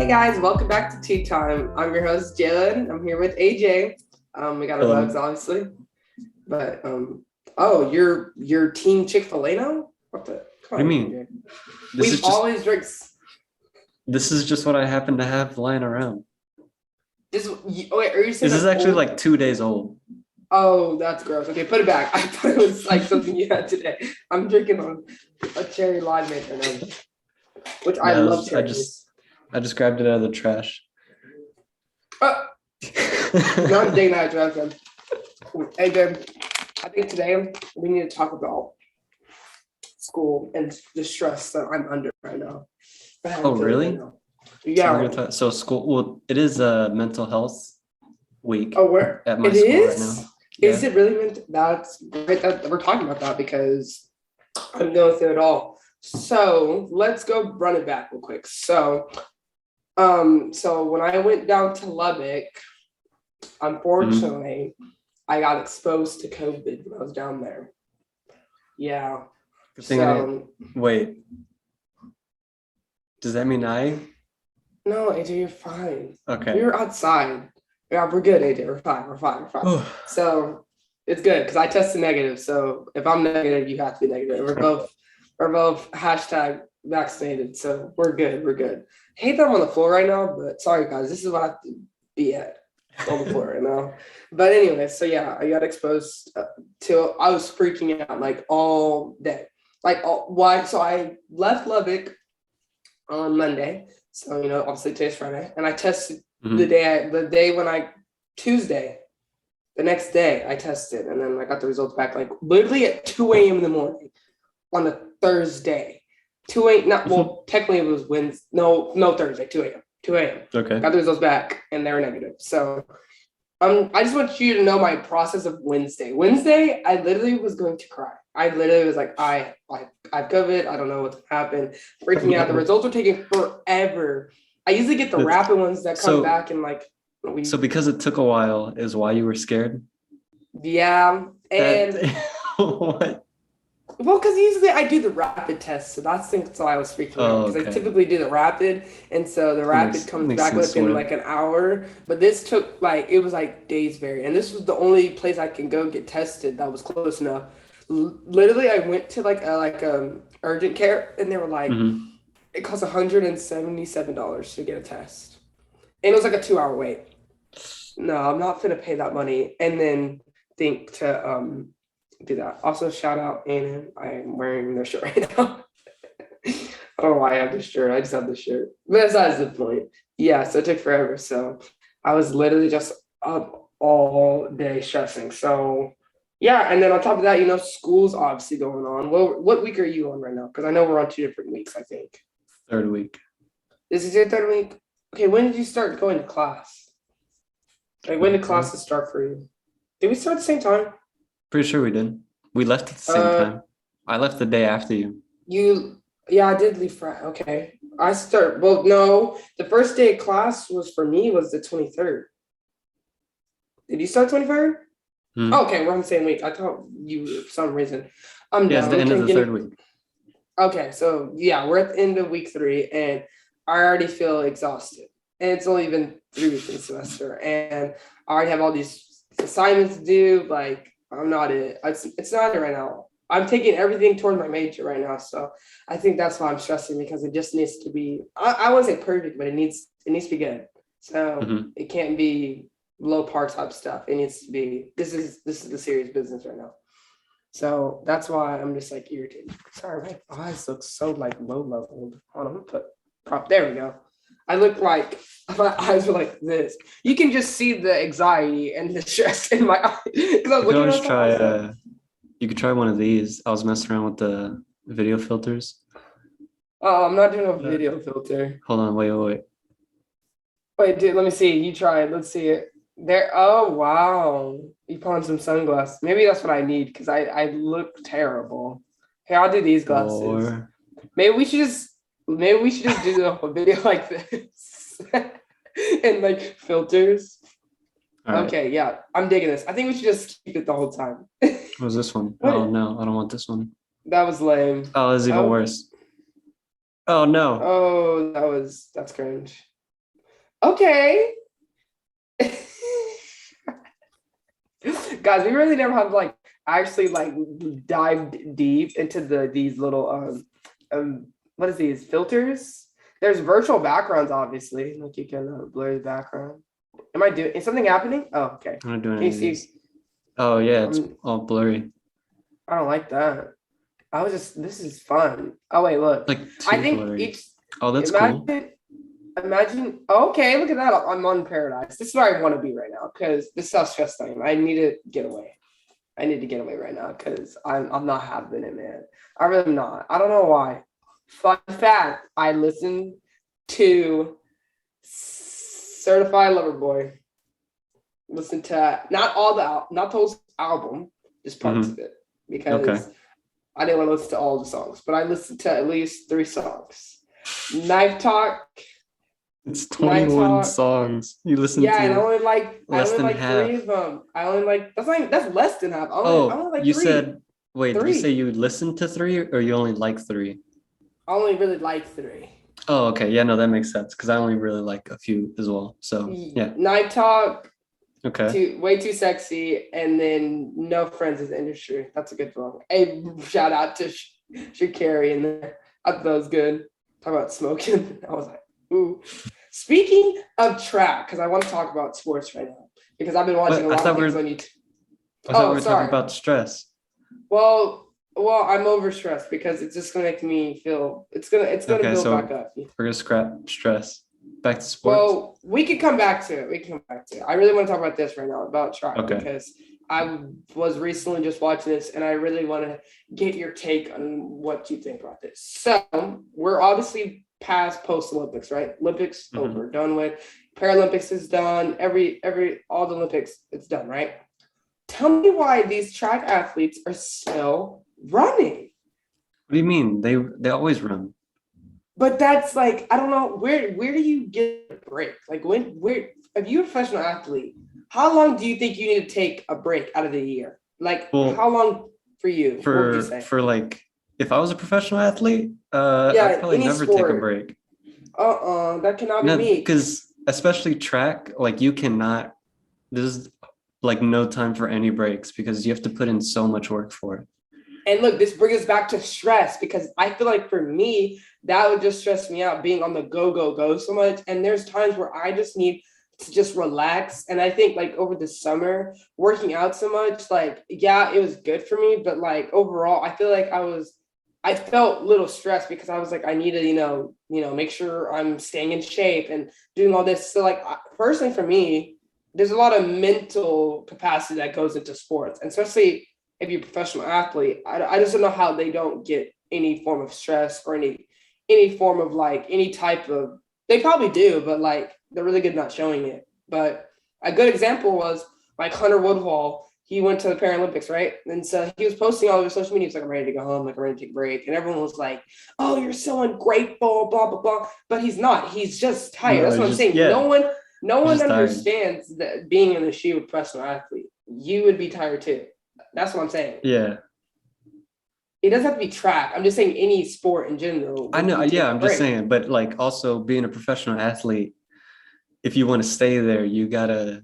Hey guys, welcome back to Tea Time. I'm your host Jaelyn. I'm here with AJ. We got our Hello. bugs obviously, but oh, you're team Chick-fil-A now? What the? What do you mean? AJ. This is We've just always drank. this is just what I happen to have lying around. Wait, are you saying This is that's actually old? like 2 days old. Oh, that's gross. Okay, put it back. I thought it was like something you had today. I'm drinking on a cherry limeade right now, which I No, love I cherries. just grabbed it out of the trash. Oh, now I'm digging out of trash, man. Hey, babe, I think today we need to talk about school and the stress that I'm under right now. Oh, really? So Yeah. we're gonna talk. So school. Well, it is a mental health week Oh, where at my it school right is? now. Is Yeah. it really meant? That's great that we're talking about that because I'm going through it all. So let's go run it back real quick. So when I went down to Lubbock, unfortunately, I got exposed to COVID when I was down there. Yeah. Good thing I didn't. Wait. Does that mean No, AJ, you're fine. Okay. We were outside. Yeah, we're good, AJ. We're fine. We're fine. So it's good because I tested negative. So if I'm negative, you have to be negative. We're both hashtag vaccinated. So we're good. I hate that I'm on the floor right now, but sorry guys, this is what I have to be at on the floor right now. But anyway, so yeah, I got exposed to. I was freaking out like all day. Why? So I left Lubbock on Monday. So, obviously today's Friday. And I tested Tuesday, the next day I tested. And then I got the results back like literally at 2 a.m. in the morning on a Thursday. 2 a.m. Technically it was Wednesday. No, Thursday, 2 a.m. 2 a.m. Okay. Got the results back and they were negative. So I just want you to know my process of Wednesday. Wednesday, I literally was going to cry. I literally was like, I have COVID. I don't know what's happened. Freaking out. The results were taking forever. I usually get the rapid ones that come back in like a week. So because it took a while is why you were scared? Yeah. And what? Well, because usually I do the rapid test, so that's why I was freaking out. Because I typically do the rapid, and so the rapid comes back within like an hour. But this took it was like days vary, and this was the only place I can go get tested that was close enough. Literally, I went to like urgent care, and they were like, it costs $177 to get a test, and it was like a 2-hour wait. No, I'm not gonna pay that money, and then think to do that. Also, shout out Anna. I am wearing their shirt right now. I don't know why I have this shirt. I just have this shirt. But besides the point. Yeah, so it took forever. So I was literally just up all day stressing. So yeah, and then on top of that, school's obviously going on. Well, what week are you on right now? Because I know we're on 2 different weeks, I think. Third week. This is your third week? Okay, when did you start going to class? Like when did classes start for you? Did we start at the same time? Pretty sure we did. We left at the same time. I left the day after you. Yeah, I did leave Friday. Okay. No, the first day of class was for me was the 23rd. Did you start 23rd? Okay, we're on the same week. I thought you, for some reason. I'm down. It's the end of the third week. Okay, so yeah, we're at the end of week 3, and I already feel exhausted. And it's only been 3 weeks in the semester, and I already have all these assignments to do. Like, I'm not it. It's not it right now. I'm taking everything toward my major right now, so I think that's why I'm stressing because it just needs to be. I wouldn't say perfect, but it needs to be good. So it can't be low par type stuff. It needs to be. This is the serious business right now. So that's why I'm just like irritated. Sorry, my eyes look so like low leveled. Hold on, I'm gonna put prop. There we go. I look like my eyes were like this. You can just see the anxiety and the stress in my eyes. You could try one of these. I was messing around with the video filters. Oh, I'm not doing a video filter. Hold on, wait. Wait, dude, let me see. You try it. Let's see it. There. Oh, wow. You put on some sunglasses. Maybe that's what I need because I look terrible. Here, I'll do these glasses. Maybe we should just do the whole video like this and like filters. Right. Okay, yeah, I'm digging this. I think we should just keep it the whole time. What was this one? Oh no, I don't want this one. That was lame. Oh, this is even worse. Oh no. Oh, that's cringe. Okay. Guys, we really never have like actually like dived deep into these little what is these filters? There's virtual backgrounds, obviously. Like you can blur the background. Is something happening? Oh, okay. I'm not doing Can you any of see? these. Oh yeah, it's all blurry. I don't like that. This is fun. Oh wait, look. Like I too think blurry. each Oh, that's cool. imagine. Okay, look at that. I'm on Paradise. This is where I want to be right now because this is how stressed I am. I need to get away. I need to get away right now because I'm not having it, man. I really am not. I don't know why. Fun fact: I listened to Certified Lover Boy. Listen to not the whole album, just parts of it because I didn't want to listen to all the songs, but I listened to at least 3 songs. Knife Talk. It's 21 songs. You listen to and I only like half. 3 of them. I only like that's less than half. I only like you 3. said wait, 3. Did you say you listened to 3 or you only like 3? I only really like 3. Oh, okay. Yeah, no, that makes sense because I only really like a few as well. So yeah. Night Talk. Okay. Way Too Sexy, and then No Friends in the Industry. That's a good song. Hey, shout out to Shakari in there. I thought that was good. Talk about smoking. I was like, ooh. Speaking of track, because I want to talk about sports right now because I've been watching a lot of things on YouTube. I thought we were talking about stress. Well, I'm over stressed because it's just gonna make me feel. It's gonna build back up. We're gonna scrap stress. Back to sports. Well, we can come back to it. I really want to talk about this right now about track because I was recently just watching this and I really want to get your take on what you think about this. So we're obviously past post-Olympics, right? Olympics over, done with. Paralympics is done. All the Olympics, it's done, right? Tell me why these track athletes are still running. What do you mean? They always run. But that's like, I don't know, where do you get a break? Like if you're a professional athlete, how long do you think you need to take a break out of the year? Like how long for you? What would you say? For like, if I was a professional athlete, I'd probably never take a break. That cannot be me. Because especially track, like there's like no time for any breaks because you have to put in so much work for it. And look, this brings us back to stress because I feel like for me, that would just stress me out being on the go so much. And there's times where I just need to just relax. And I think like over the summer, working out so much, like, yeah, it was good for me. But like overall, I feel like I felt a little stressed because I was like, I need to, make sure I'm staying in shape and doing all this. So like personally for me, there's a lot of mental capacity that goes into sports, and especially if you're a professional athlete. I just don't know how they don't get any form of stress or any form of like any type of, they probably do, but like they're really good not showing it. But a good example was like Hunter Woodhall. He went to the Paralympics, right? And so he was posting all over social media. He's like, I'm ready to go home. Like, I'm ready to take a break. And everyone was like, oh, you're so ungrateful, blah, blah, blah. But he's not. He's just tired. That's what I'm saying. Yeah. No one understands tired. That being in the shoe of a professional athlete, you would be tired too. That's what I'm saying. Yeah. It doesn't have to be track. I'm just saying any sport in general. I know. Yeah, I'm just saying. But like also being a professional athlete, if you want to stay there, you got to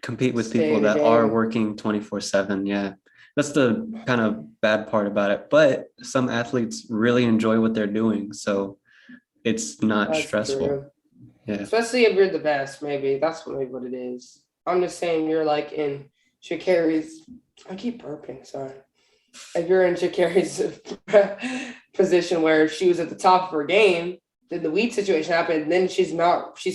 compete with people that are working 24/7. Yeah. That's the kind of bad part about it. But some athletes really enjoy what they're doing. So it's not stressful. True. Yeah. Especially if you're the best, maybe. That's maybe what it is. I'm just saying you're like in Sha'Carri's, I keep burping, sorry. If you're in Sha'Carri's position where she was at the top of her game, then the weed situation happened, and then she's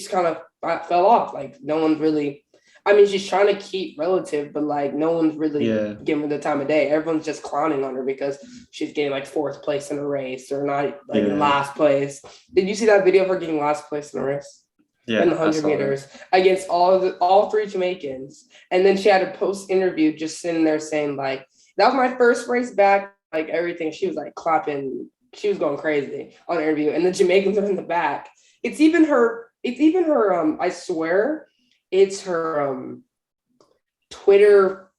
kind of fell off. Like no one's really, she's trying to keep relative, but like no one's really giving her the time of day. Everyone's just clowning on her because she's getting like 4th place in a race or not like in last place. Did you see that video of her getting last place in a race? Yeah, in the 100 meters against all 3 Jamaicans. And then she had a post interview just sitting there saying like, that was my first race back, like everything. She was like clapping. She was going crazy on the interview. And the Jamaicans are in the back. It's even her, I swear, it's her Twitter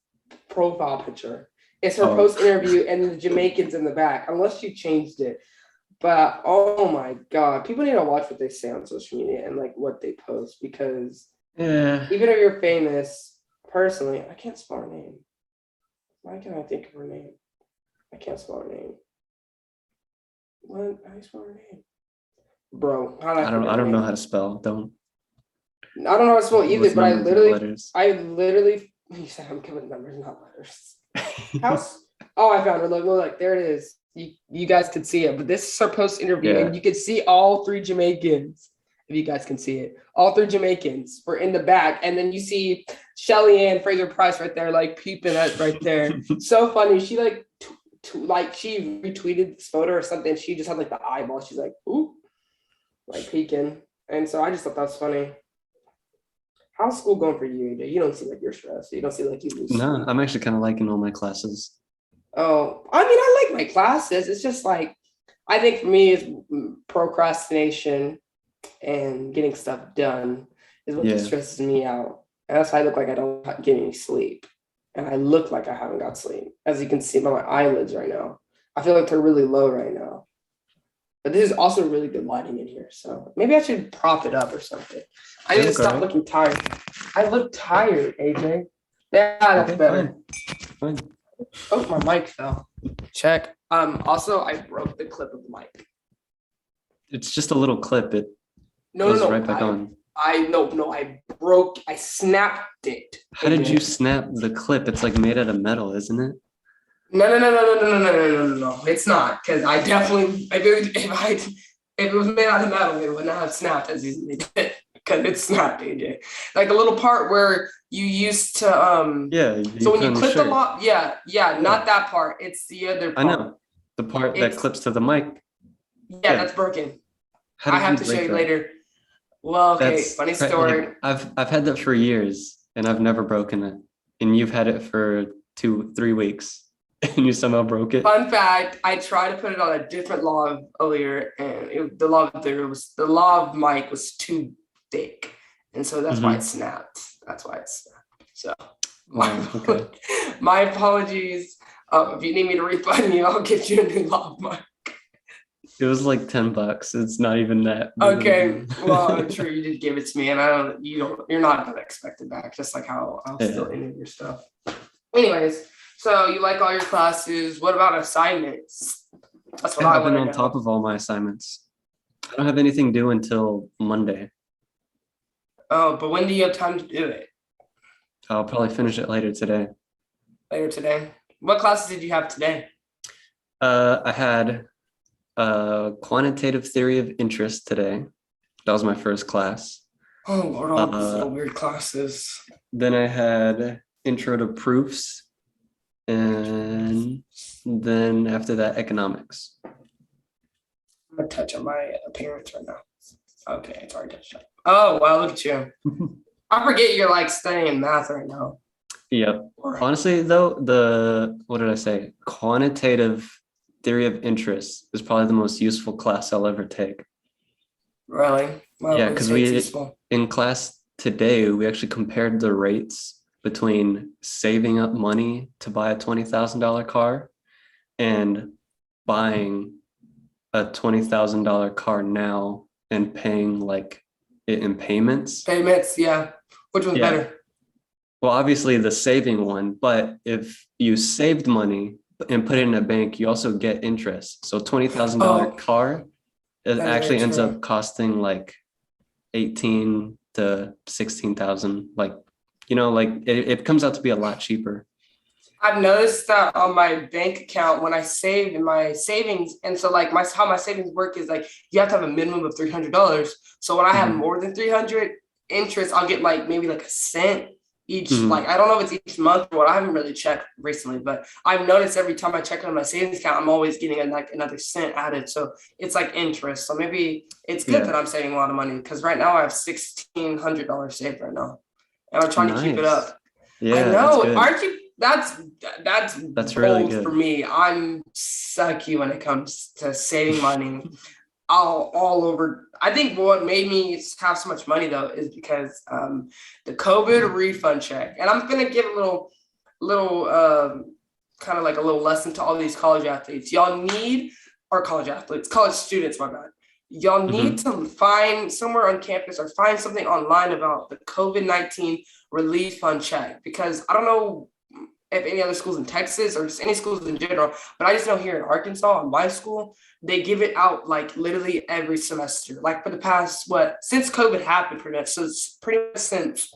profile picture. It's her post interview and the Jamaicans in the back, unless she changed it. But oh my God, people need to watch what they say on social media and like what they post because Yeah. even if you're famous, personally, I can't spell her name. Why can't I think of her name? I can't spell her name. What? How do you spell her name? Bro, how do I forget I her don't name? know how to spell. Don't. I don't know how to spell either, With but numbers and letters. you said I'm good with numbers, not letters. Oh, I found her. Look, there it is. You guys could see it, but this is her post interview, and you can see all three Jamaicans. If you guys can see it, all three Jamaicans were in the back, and then you see Shelly Ann Fraser Price right there, like peeping at right there. So funny. She like she retweeted this photo or something. She just had like the eyeball. She's like, ooh, like peeking, and so I just thought that's funny. How's school going for you, AJ? You don't seem like you're stressed. You don't seem like you lose No, sleep. I'm actually kind of liking all my classes. Oh, I mean, I like my classes. It's just like, I think for me, it's procrastination and getting stuff done is what stresses me out. And that's why I look like I don't get any sleep. And I look like I haven't got sleep. As you can see by my eyelids right now. I feel like they're really low right now. But this is also really good lighting in here. So maybe I should prop it up or something. I need to stop looking tired. I look tired, AJ. Yeah, that's better. Fine. Oh, my mic fell. Check. Also, I broke the clip of the mic. It's just a little clip. It no, right back on. I snapped it. How did you snap the clip? It's like made out of metal, isn't it? No. It's not, because I definitely, if it was made out of metal, it would not have snapped as easily did. Because it snapped, AJ. Like the little part where you used to So when you clip the lock, yeah, not that part. It's the other part. I know. The part that clips to the mic. Yeah, that's broken. I have to show you later. Well, okay, funny story. Like, I've had that for years and I've never broken it. And you've had it for 2-3 weeks and you somehow broke it. Fun fact, I tried to put it on a different lav earlier and the lav mic was too thick. And so that's why it snapped. So my apologies. If you need me to refund you, I'll get you a new lav mic. It was like $10. It's not even that. Okay, well, I'm sure you did give it to me, and you're not gonna expect it back. Just like how I'll still edit your stuff. Anyways, so you like all your classes. What about assignments? That's what I've been on top of all my assignments. I don't have anything due until Monday. Oh, but when do you have time to do it? I'll probably finish it later today. What classes did you have today? I had quantitative theory of interest today. That was my first class. Oh Lord, all these little weird classes. Then I had intro to proofs, and then after that, economics. I'm gonna touch on my appearance right now. Okay, it's already touched up. Oh wow, look at you. I forget you're like studying math right now. Yep. Honestly, though, what did I say? Quantitative theory of interest is probably the most useful class I'll ever take. Really? Well, yeah, because in class today, we actually compared the rates between saving up money to buy a $20,000 car and buying a $20,000 car now and paying like it in payments. Payments, yeah. Which one's better? Well, obviously the saving one, but if you saved money and put it in a bank, you also get interest. So $20,000 car, it actually ends up costing like 18 to 16,000. Like, like it comes out to be a lot cheaper. I've noticed that on my bank account when I save in my savings, and so like how my savings work is like you have to have a minimum of $300. So when I have more than 300 interest, I'll get like maybe like a cent each. Like I don't know if it's each month or what. I haven't really checked recently, but I've noticed every time I check on my savings account, I'm always getting like another cent added. So it's like interest. So maybe it's good that I'm saving a lot of money because right now I have $1,600 saved right now, and I'm trying to keep it up. Yeah, I know. Aren't you? That's really good for me. I'm sucky when it comes to saving money. All over. I think what made me have so much money though is because the COVID refund check. And I'm gonna give a little kind of like a little lesson to all these college athletes. Y'all need or college students, my bad. Y'all need to find somewhere on campus or find something online about the COVID-19 relief fund check, because I don't know if any other schools in Texas or just any schools in general, but I just know here in Arkansas, in my school, they give it out like literally every semester, like for the past, since COVID happened pretty much. So it's pretty much since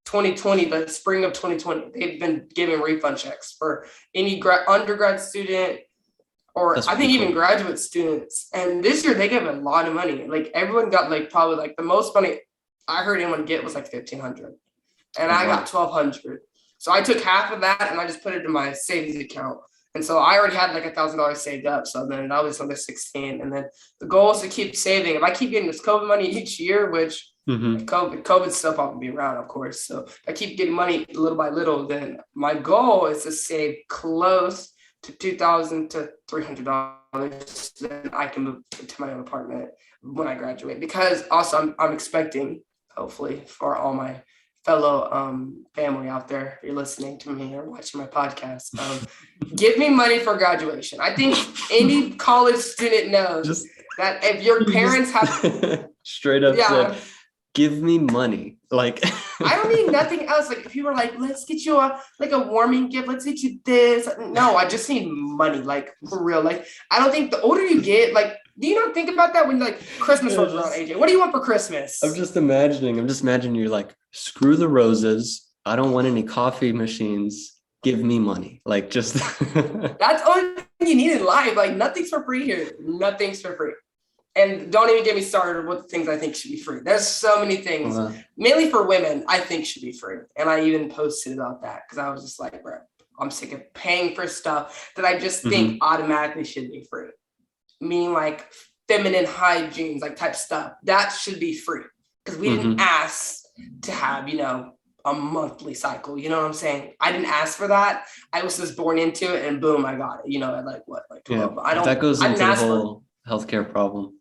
2020, the spring of 2020, they've been giving refund checks for any undergrad student, or I think even graduate students. And this year they gave a lot of money. Like everyone got like probably like the most money I heard anyone get was like $1,500, and I got $1,200. So I took half of that and I just put it in my savings account. And so I already had like $1,000 saved up. So then that was under 16. And then the goal is to keep saving. If I keep getting this COVID money each year, which COVID's still probably be around, of course. So if I keep getting money little by little, then my goal is to save close to $2,000 to $300. Then I can move to my own apartment when I graduate. Because also I'm expecting, hopefully, for all my fellow family out there, if you're listening to me or watching my podcast, give me money for graduation. I think any college student knows that if your parents have straight up said, give me money. Like I don't need nothing else. Like if you were like, let's get you a warming gift, let's get you this. No, I just need money, like for real. Like I don't think the older you get, like, do you not think about that when like Christmas rolls around, AJ? What do you want for Christmas? I'm just imagining you're like, screw the roses. I don't want any coffee machines. Give me money. Like just that's all you need in life. Like nothing's for free here. Nothing's for free. And don't even get me started with things I think should be free. There's so many things, mainly for women, I think should be free. And I even posted about that because I was just like, bro, I'm sick of paying for stuff that I just think automatically should be free. Meaning like feminine hygiene, like type stuff. That should be free because we didn't ask to have, a monthly cycle. You know what I'm saying? I didn't ask for that. I was just born into it and boom, I got it. At like 12. Yeah, that goes into the whole healthcare problem.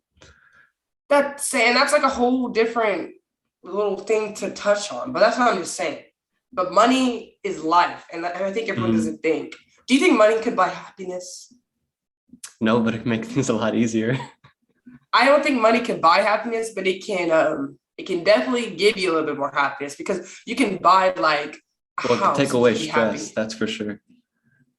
That's like a whole different little thing to touch on, but that's what I'm just saying. But money is life, and I think everyone doesn't think. Do you think money could buy happiness? No, but it can make things a lot easier. I don't think money can buy happiness, but it can definitely give you a little bit more happiness because you can buy like a house, take away stress. Happy. That's for sure.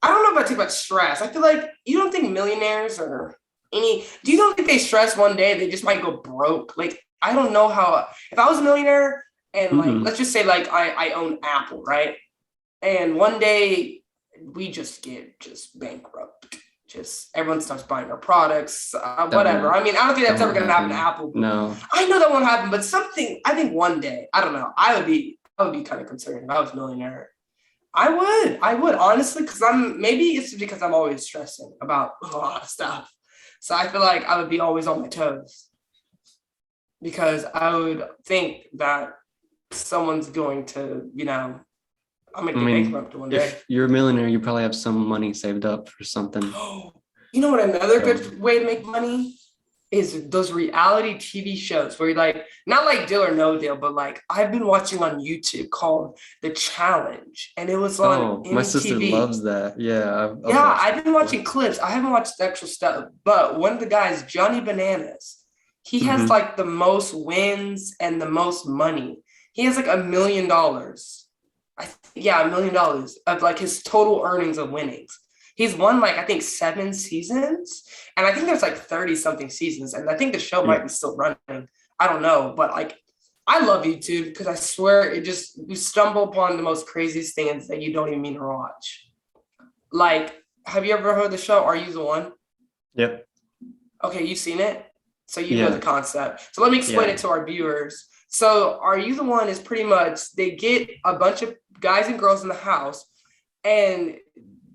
I don't know if I take about stress. I feel like you don't think millionaires or do you don't think they stress one day they just might go broke? Like, I don't know how, if I was a millionaire and like, let's just say like I own Apple, right? And one day we just get bankrupt. Just everyone starts buying our products, whatever. I mean, I don't think that's ever going to happen to Apple. No. I know that won't happen, but I think one day, I don't know. I would be kind of concerned if I was a millionaire. I would honestly, because maybe it's because I'm always stressing about a lot of stuff. So I feel like I would be always on my toes because I would think that someone's going to, I'm going to get bankrupt one day. If you're a millionaire, you probably have some money saved up for something. You know what another good way to make money is those reality TV shows where you're like, not like Deal or No Deal, but like I've been watching on YouTube called The Challenge, and it was on MTV. My sister loves that. Yeah. I've been watching clips. I haven't watched the actual stuff, but one of the guys, Johnny Bananas, he has like the most wins and the most money. He has like $1 million. $1 million of like his total earnings of winnings. He's won like, I think 7 seasons, and I think there's like 30 something seasons. And I think the show might be still running. I don't know, but like, I love YouTube because I swear you stumble upon the most craziest things that you don't even mean to watch. Like, have you ever heard the show Are You the One? Yep. Okay, you've seen it? So you know the concept. So let me explain it to our viewers. So Are You the One is pretty much, they get a bunch of guys and girls in the house, and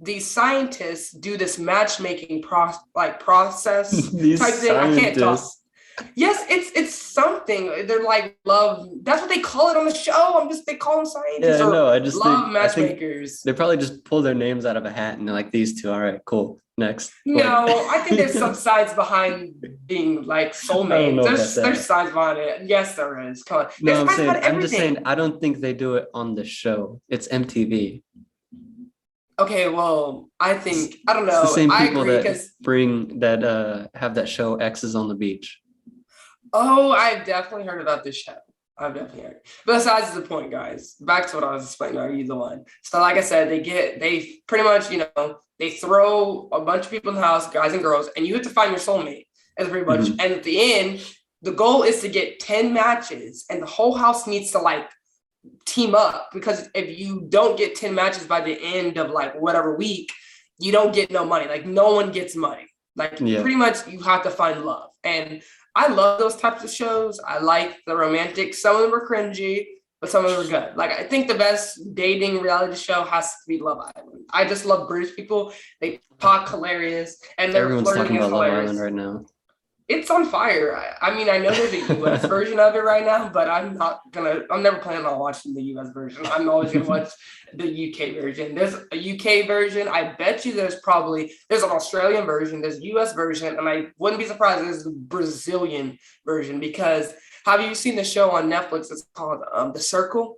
these scientists do this matchmaking process type thing. I can't talk. Yes, it's something. They're like love. That's what they call it on the show. They call them scientists. Yeah, no, I just love matchmakers. They probably just pull their names out of a hat and they're like, these two. All right, cool. Next. No, I think there's some science behind being like soulmates. There's science behind it. Yes, there is. Come on. No, I'm just saying. I don't think they do it on the show. It's MTV. Okay, well, I think I don't It's the know. same I people agree that because have that show X's on the Beach. oh, I've definitely heard about this show. I've definitely heard. But besides the point, guys. Back to what I was explaining. Are you the one? So, like I said, they pretty much, they throw a bunch of people in the house, guys and girls, and you have to find your soulmate. That's pretty much. Mhm. And at the end, the goal is to get 10 matches, and the whole house needs to like team up because if you don't get 10 matches by the end of like whatever week, you don't get no money. Like no one gets money. Like Yeah. pretty much you have to find love. And I love those types of shows. I like the romantic. Some of them are cringy, but some of them are good. Like I think the best dating reality show has to be Love Island. I just love British people. They talk hilarious and their Everyone's talking flirting is about Love Island hilarious. right now. It's on fire. I mean, I know there's a US version of it right now, but I'm never planning on watching the US version. I'm always gonna watch the UK version. There's a UK version. I bet you there's an Australian version, there's a US version, and I wouldn't be surprised if there's a Brazilian version because have you seen the show on Netflix? It's called The Circle.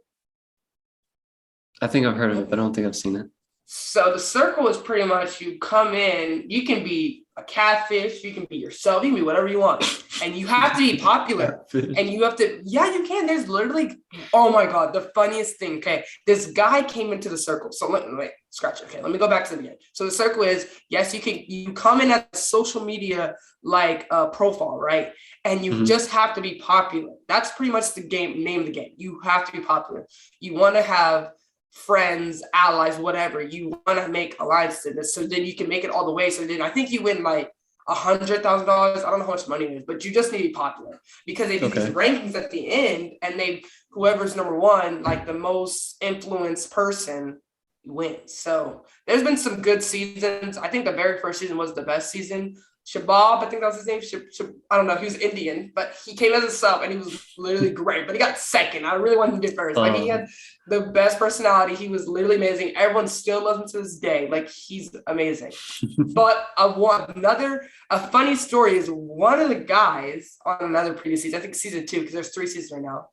I think I've heard of it, but I don't think I've seen it. So the circle is pretty much you come in, you can be a catfish, you can be yourself, you can be whatever you want. And you have to be popular. And you have to, yeah, you can. There's literally, oh my God, the funniest thing. Okay. This guy came into the circle. So wait, scratch it. Okay. Let me go back to the beginning. So the circle is, yes, you come in as a social media like profile, right? And you just have to be popular. That's pretty much the name of the game. You have to be popular. You want to have friends, allies, whatever. You want to make alliances so then you can make it all the way. So then I think you win like $100,000. I don't know how much money it is, but you just need to be popular because they do these rankings at the end, and whoever's number one, like the most influenced person, wins. So there's been some good seasons. I think the very first season was the best season. Shabab, I think that was his name. I don't know. He was Indian, but he came as a sub and he was literally great. But he got second. I really wanted him to get first. Like he had the best personality. He was literally amazing. Everyone still loves him to this day. Like he's amazing. But a funny story is one of the guys on another previous season. I think season 2 because there's 3 seasons right now.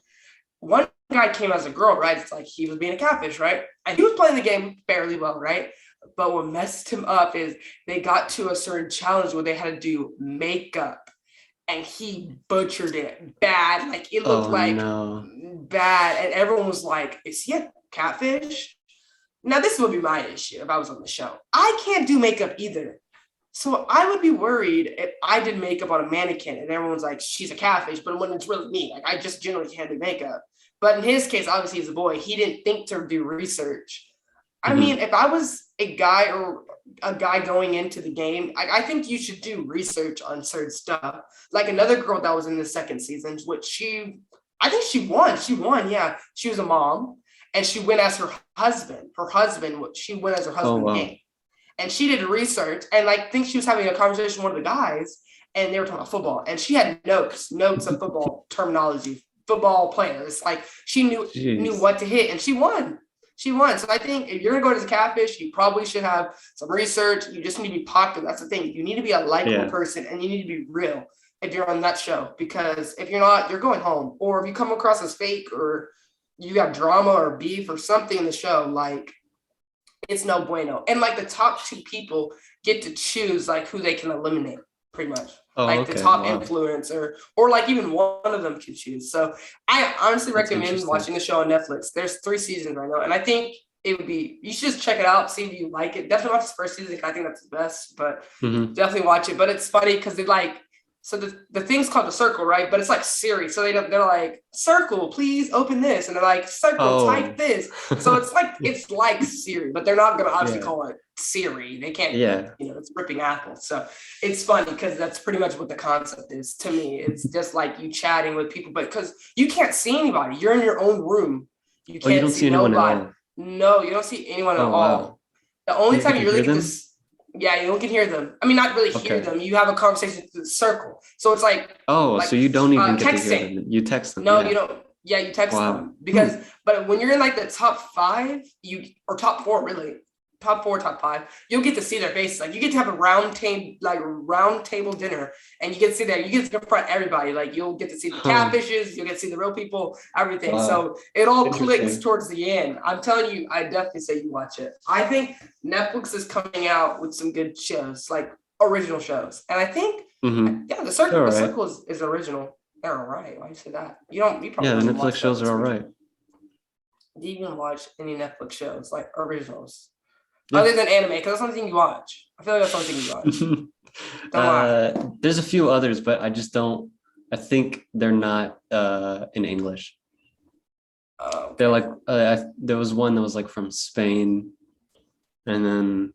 One guy came as a girl, right? It's like he was being a catfish, right? And he was playing the game fairly well, right? But what messed him up is they got to a certain challenge where they had to do makeup and he butchered it bad. Like it looked bad. And everyone was like, is he a catfish? Now, this would be my issue if I was on the show. I can't do makeup either. So I would be worried if I did makeup on a mannequin and everyone's like, she's a catfish, but when it's really me, like I just generally can't do makeup. But in his case, obviously he's a boy. He didn't think to do research. I mean, if I was a guy going into the game, I think you should do research on certain stuff. Like another girl that was in the second season, I think she won. She won, yeah. She was a mom, and she went as her husband. She went as her husband in the game. And she did research, and I think she was having a conversation with one of the guys, and they were talking about football, and she had notes of football terminology, football players. Like she knew what to hit, and she won. She won. So I think if you're going to go as a catfish, you probably should have some research. You just need to be popular. That's the thing. You need to be a likable person, and you need to be real if you're on that show. Because if you're not, you're going home. Or if you come across as fake or you got drama or beef or something in the show, like it's no bueno. And like the top 2 people get to choose like who they can eliminate, pretty much. The top influencer, or like even one of them can choose. So I honestly recommend watching the show on Netflix. There's 3 seasons right now, and I think you should just check it out, see if you like it. Definitely watch the first season. I think that's the best, but definitely watch it. But it's funny because so the thing's called The Circle, right? But it's like Siri. So they're like, Circle, please open this. And they're like, Circle, type this. So it's like Siri, but they're not going to obviously call it Siri. They can't, it's ripping apples. So it's funny because that's pretty much what the concept is to me. It's just like you chatting with people, but because you can't see anybody. You're in your own room. You can't you don't see anyone nobody. at all. No, you don't see anyone at all. Wow. The only time you really get this. Yeah, you can hear them. I mean, not really hear them. You have a conversation through the circle. So it's like... so you don't even get to hear them. You text them. No, you don't. Yeah, you text them. Because, but when you're in like the top 5, or top 4, really, top 4, top 5, you'll get to see their faces. Like you get to have a round table dinner, and you get to see that. You get to confront everybody. Like you'll get to see the catfishes, you'll get to see the real people, everything. Wow. So it all clicks towards the end. I'm telling you, I definitely say you watch it. I think Netflix is coming out with some good shows, like original shows, and I think the Circle is original. They're all right. Why you say that? You probably the Netflix shows are all right. Do you even watch any Netflix shows like originals? Yeah. Other than anime, because that's the only thing you watch. I feel like that's the only thing you watch. Don't lie. There's a few others, but I just don't. I think they're not in English. Okay. They're like there was one that was like from Spain, and then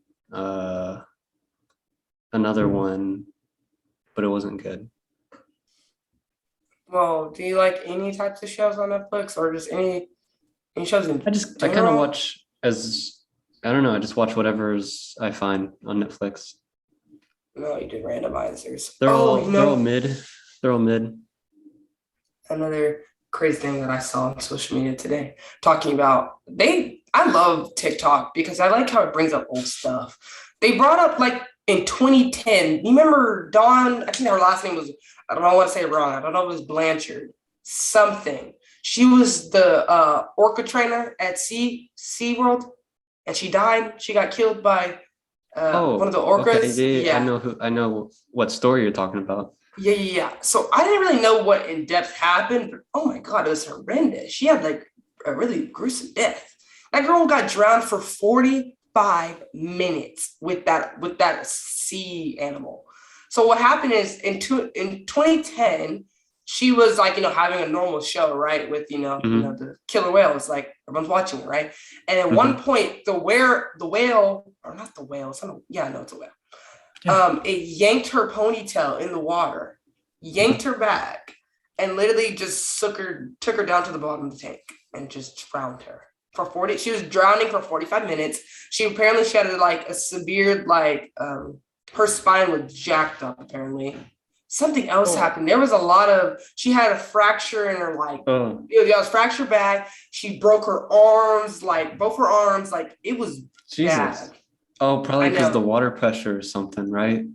another one, but it wasn't good. Well, do you like any types of shows on Netflix, or just any shows in I kind of watch I don't know. I just watch whatever's I find on Netflix. No, you did randomizers. They're all mid. They're all mid. Another crazy thing that I saw on social media today, talking about I love TikTok because I like how it brings up old stuff. They brought up like in 2010. You remember Dawn? I think her last name was, I don't know what to say wrong. I don't know if it was Blanchard. Something. She was the orca trainer at SeaWorld, and she died. She got killed by one of the orcas. Okay. Yeah. I know what story you're talking about. Yeah. So I didn't really know what in depth happened, but oh my God, it was horrendous. She had like a really gruesome death. That girl got drowned for 45 minutes with that sea animal. So what happened is in 2010, she was like, having a normal show, right? With, the killer whales, like everyone's watching it, right? And at one point, the whale, or not the whale, it's a whale. It yanked her ponytail in the water, yanked her back, and literally just took her down to the bottom of the tank and just drowned her. She was drowning for 45 minutes. She had like a severe, like, her spine was jacked up, apparently. Something else happened. There was she had a fracture in her, like, it was fractured back. She broke her arms, like both her arms, like it was bad. Oh, probably because the water pressure or something, right?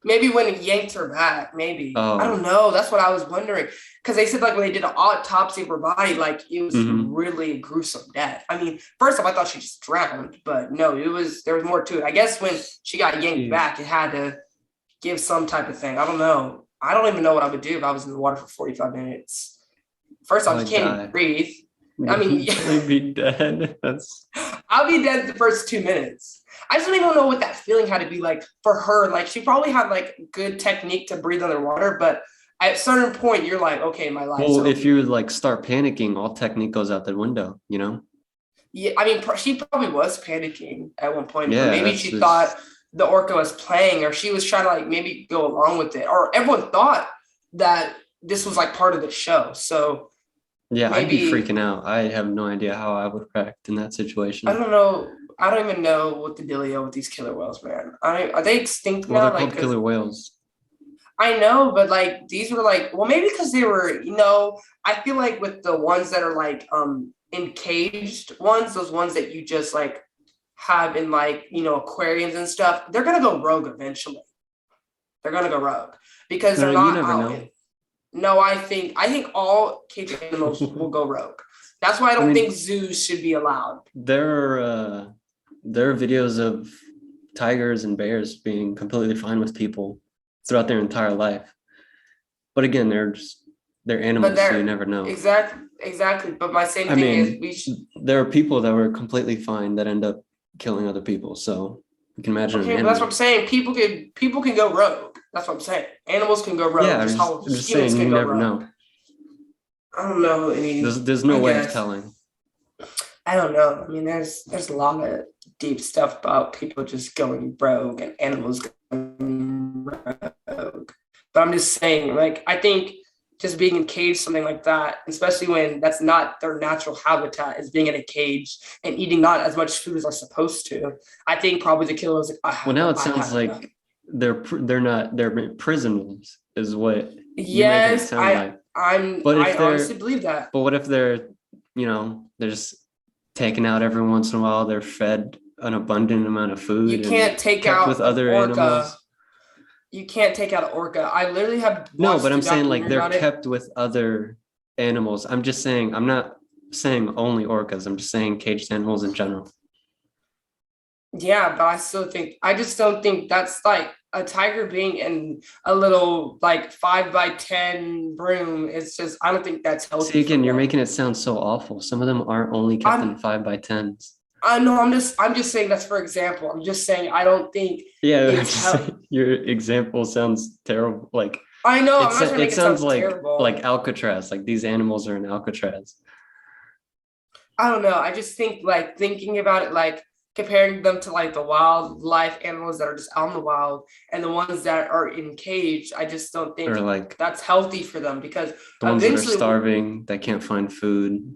Maybe when it yanked her back, maybe. I don't know. That's what I was wondering. Because they said like when they did an autopsy of her body, like it was really gruesome death. I mean, first off, I thought she just drowned, but no, there was more to it. I guess when she got yanked back, it had to give some type of thing. I don't know. I don't even know what I would do if I was in the water for 45 minutes. First off, you can't even breathe. I mean, you'd be dead. I'll be dead the first 2 minutes. I just don't even know what that feeling had to be like for her. Like she probably had like good technique to breathe underwater, but at a certain point, you're like, okay, my life. Well, if you like start panicking, all technique goes out the window, Yeah, I mean, she probably was panicking at one point. Yeah, maybe she thought the orca was playing, or she was trying to like maybe go along with it, or everyone thought that this was like part of the show. So yeah, I'd be freaking out. I have no idea how I would react in that situation. I don't know. I don't even know what the dealio with these killer whales, man. Are they extinct now? Well, they're called killer whales. I know, but like these were like, well, maybe because they were, I feel like with the ones that are like encaged ones, those ones that you just like have in like, aquariums and stuff, they're gonna go rogue eventually. They're gonna go rogue because they're not. You never know. No, I think all caged animals will go rogue. That's why I don't think zoos should be allowed. There are videos of tigers and bears being completely fine with people throughout their entire life. But again, they're animals, so you never know. Exactly. But my same thing is there are people that were completely fine that end up killing other people. So you can imagine. Okay, but that's what I'm saying. People can go rogue. That's what I'm saying. Animals can go rogue. Yeah, I'm just saying you never know. I don't know. There's no way of telling. I don't know. I mean, there's a lot of deep stuff about people just going rogue and animals going rogue. But I'm just saying, like, I think just being in a cage, something like that, especially when that's not their natural habitat, is being in a cage and eating not as much food as they're supposed to. I think probably the killer was like, well, now it sounds like they're prisoners, is what. Yes, I honestly believe that. But what if they're, they're just taken out every once in a while? They're fed an abundant amount of food. You can't take kept out with other orca. Animals. You can't take out an orca. I literally have No, watched but the I'm saying like documentary they're about it. kept with other animals. I'm just saying, I'm not saying only orcas. I'm just saying caged animals in general. Yeah, but I just don't think that's like a tiger being in a little like 5x10 room. It's just, I don't think that's See, healthy for again, you're them. making it sound so awful. Some of them aren't only kept in I'm, 5x10s. I know, I'm just saying that's for example. I'm just saying I don't think Yeah, I'm it's just saying your example sounds terrible. Like I know, I'm not trying to it make it sounds sound terrible. like Alcatraz. Like these animals are in Alcatraz. I don't know. I just think like thinking about it, like comparing them to like the wildlife animals that are just out in the wild and the ones that are in cage, I just don't Or think like that's healthy for them because the ones that are eventually starving, that can't find food.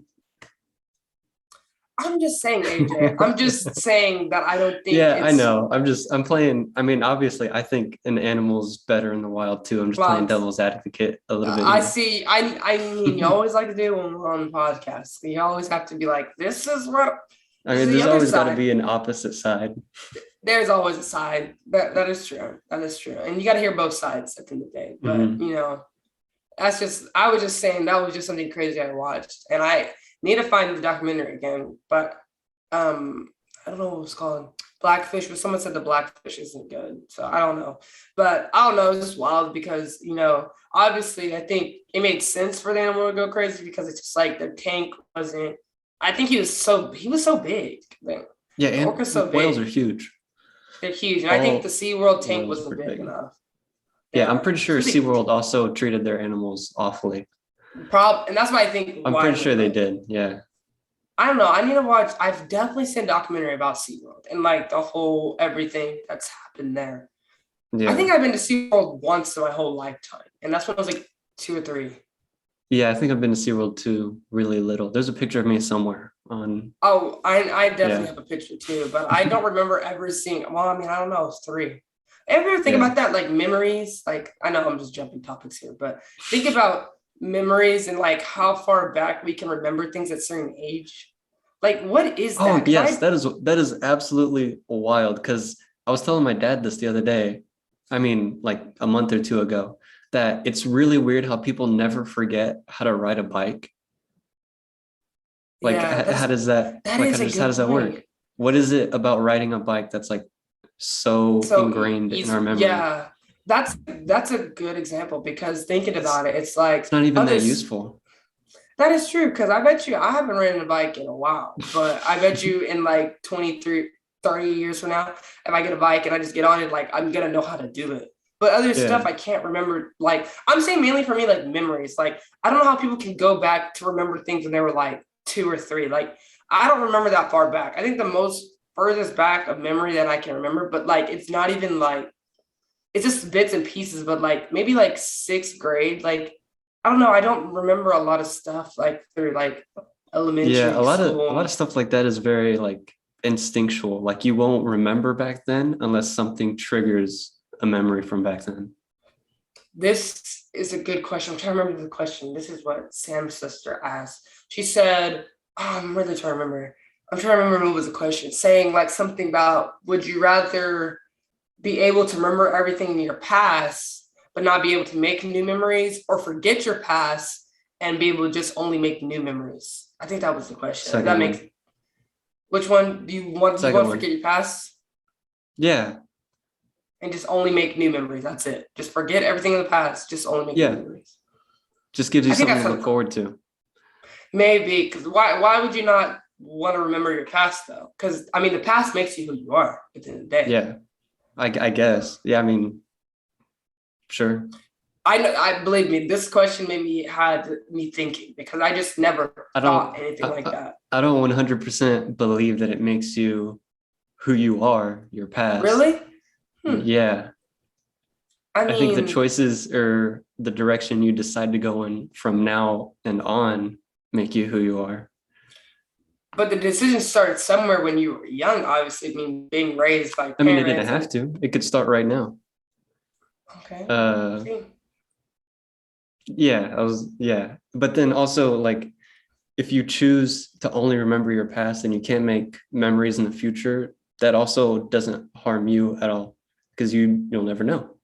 I'm just saying, AJ, I'm just saying that I don't think Yeah, I it's know. I'm playing. I mean, obviously, I think an animal's better in the wild too. I'm just playing wild. devil's advocate a little bit I here. see. I mean, you always like to do when we're on podcasts. You always have to be like, I this is mean, the there's other always got to side. be an opposite side. There's always a side. That is true. That is true. And you got to hear both sides at the end of the day. But Hmm. that's just. I was just saying that was just something crazy I watched, and I need to find the documentary again. But I don't know what it was called. Blackfish, but someone said the blackfish isn't good. So I don't know. But I don't know, it's just wild because, obviously I think it made sense for the animal to go crazy because it's just like the tank wasn't I think he was so big. Yeah, The and orca's so whales are big. huge. They're huge. And I think the All SeaWorld tank whales are wasn't pretty big big. enough. Yeah, I'm Yeah. pretty sure Something SeaWorld also treated their animals awfully. and that's why I think I'm why pretty they sure they left. did. Yeah. I don't know. I need to watch. I've definitely seen a documentary about SeaWorld and like the whole everything that's happened there. I Yeah. think I've been to SeaWorld once in my whole lifetime, and that's when I was like 2 or 3. Yeah, I think I've been to SeaWorld too, really little. There's a picture of me somewhere on, Oh, I definitely yeah, have a picture too, but I don't remember ever seeing. Well, I mean, I don't know. It's 3. Ever think yeah. about that, like memories? Like I know I'm just jumping topics here, but think about memories and like how far back we can remember things at a certain age. Like, what is that? Oh, Because yes, that is absolutely wild because I was telling my dad this the other day. I mean, like a month or two ago, that it's really weird how people never forget how to ride a bike. Like, yeah, how does that, that like, is a how good does that point. work? What is it about riding a bike that's like so So ingrained in our easy, memory? yeah. That's a good example because thinking It's about it, it's like it's not even that others. useful. That is true because I bet you I haven't ridden a bike in a while, but I bet you in like 23, 30 years from now, if I get a bike and I just get on it, like I'm gonna know how to do it. But other stuff Yeah. I can't remember. Like I'm saying mainly for me, like memories. Like I don't know how people can go back to remember things when they were like 2 or 3. Like I don't remember that far back. I think the most furthest back of memory that I can remember, but like it's not even like it's just bits and pieces, but like maybe like 6th grade, like I don't know, I don't remember a lot of stuff like through like Yeah, elementary a lot of school. stuff like that is very like instinctual. Like you won't remember back then unless something triggers a memory from back then. This is a good question. I'm trying to remember the question. This is what Sam's sister asked. She said, oh, I'm really trying to remember. I'm trying to remember what was the question. Saying like something about would you rather be able to remember everything in your past, but not be able to make new memories, or forget your past and be able to just only make new memories? I think that was the question. Does that Second one. make which one do you want? Do you Second want to one. forget your past Yeah. and just only make new memories? That's it. Just forget everything in the past. Just only make new Yeah. memories. Just gives you I think something that's to look a forward to. maybe because why would you not want to remember your past though? Because I mean, the past makes you who you are at the end of the day. Yeah. I guess. Yeah, I mean, sure. I know, I believe me, this question made me had me thinking because I just never I don't thought anything I, like I that. I don't 100% believe that it makes you who you are, your past. Really? Hmm. Yeah. I I think the mean, choices or the direction you decide to go in from now and on make you who you are. but the decision started somewhere when you were young, obviously, I mean, being raised by I mean, it didn't parents have and to. It could start right now. okay. Uh, See. yeah. But then also like if you choose to only remember your past and you can't make memories in the future, that also doesn't harm you at all, because you'll never know.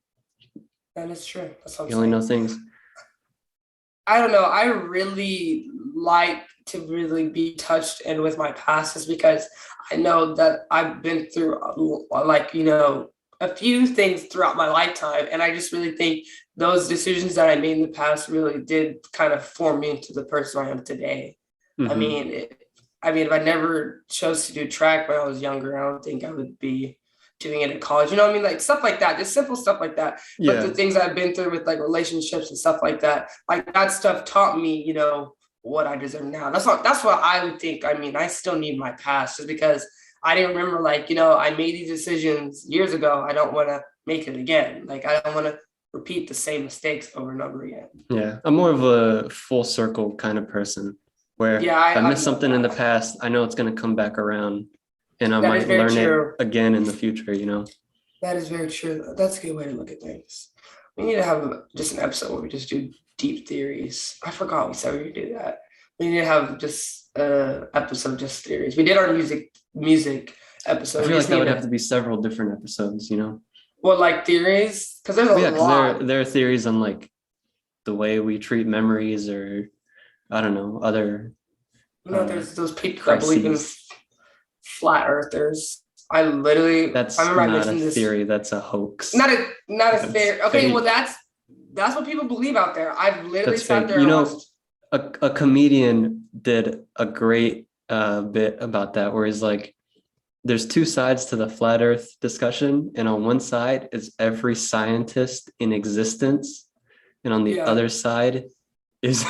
That is true. That's what I'm You only saying. know things. I don't know. I really like to really be touched in with my past, is because I know that I've been through like, a few things throughout my lifetime. And I just really think those decisions that I made in the past really did kind of form me into the person I am today. I Mm-hmm. mean, if I never chose to do track when I was younger, I don't think I would be doing it in college. You know what I mean? Like stuff like that, just simple stuff like that. But the Yeah. things I've been through with like relationships and stuff like that stuff taught me, what I deserve now. That's what I would think. I mean, I still need my past just because I didn't remember, like, I made these decisions years ago. I don't want to make it again. Like, I don't want to repeat the same mistakes over and over again. Yeah. I'm more of a full circle kind of person where Yeah, if I I miss love something in the that. past, I know it's going to come back around and I That is might very learn it true. again in the future, That is very true. That's a good way to look at things. We need to have just an episode where we just do deep theories. I forgot we said we would do that. We need to have just an episode just theories. We did our music I episode. We feel like just that need would have to to, be several different episodes. well, like theories, because there's a Yeah, because there lot. there are theories on like the way we treat memories, or I don't know, other There's those people that believe in crises. flat earthers. I That's remember I not a mentioned this. theory, that's a hoax. Not a That's fair. Okay, well fake. that's what people believe out there. I've literally That's sat fake. there and watched. A comedian did a great bit about that, where he's like, there's two sides to the flat earth discussion, and on one side is every scientist in existence, and on the Yeah. other side is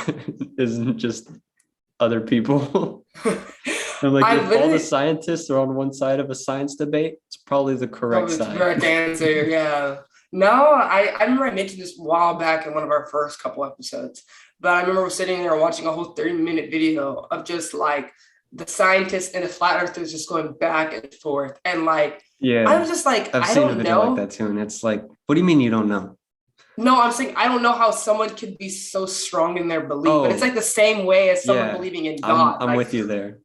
isn't just other people. I'm like, I if all the literally scientists are on one side of a science debate, it's probably the correct probably the side. correct answer. Yeah. No, I remember I mentioned this a while back in one of our first couple episodes, but I remember sitting there watching a whole 30-minute video of just like the scientists and the flat earthers just going back and forth. And like, I Yeah, was just like, I've I seen a don't video like know. that too, and it's like, what do you mean you don't know? No, I'm saying I don't know how someone could be so strong in their belief, but it's Oh, like the same way as someone yeah, believing in I'm God. I'm with you there.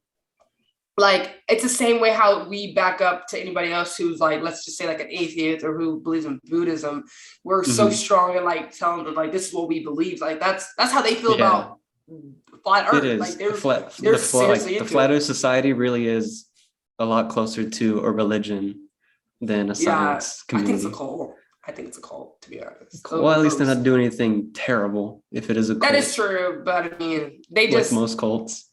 Like it's the same way how we back up to anybody else who's like, let's just say like an atheist or who believes in Buddhism. We're so Mhm. strong and like telling them like this is what we believe. Like that's how they feel Yeah, about flat it Earth. Like is. they're seriously Like the into flat it. Earth Society really is a lot closer to a religion than a Yeah, science I think it's a community. cult. I think it's a cult, to be honest. Well, at least they're not Those doing anything terrible if it is a that is cult, true, but I mean they like just most cults.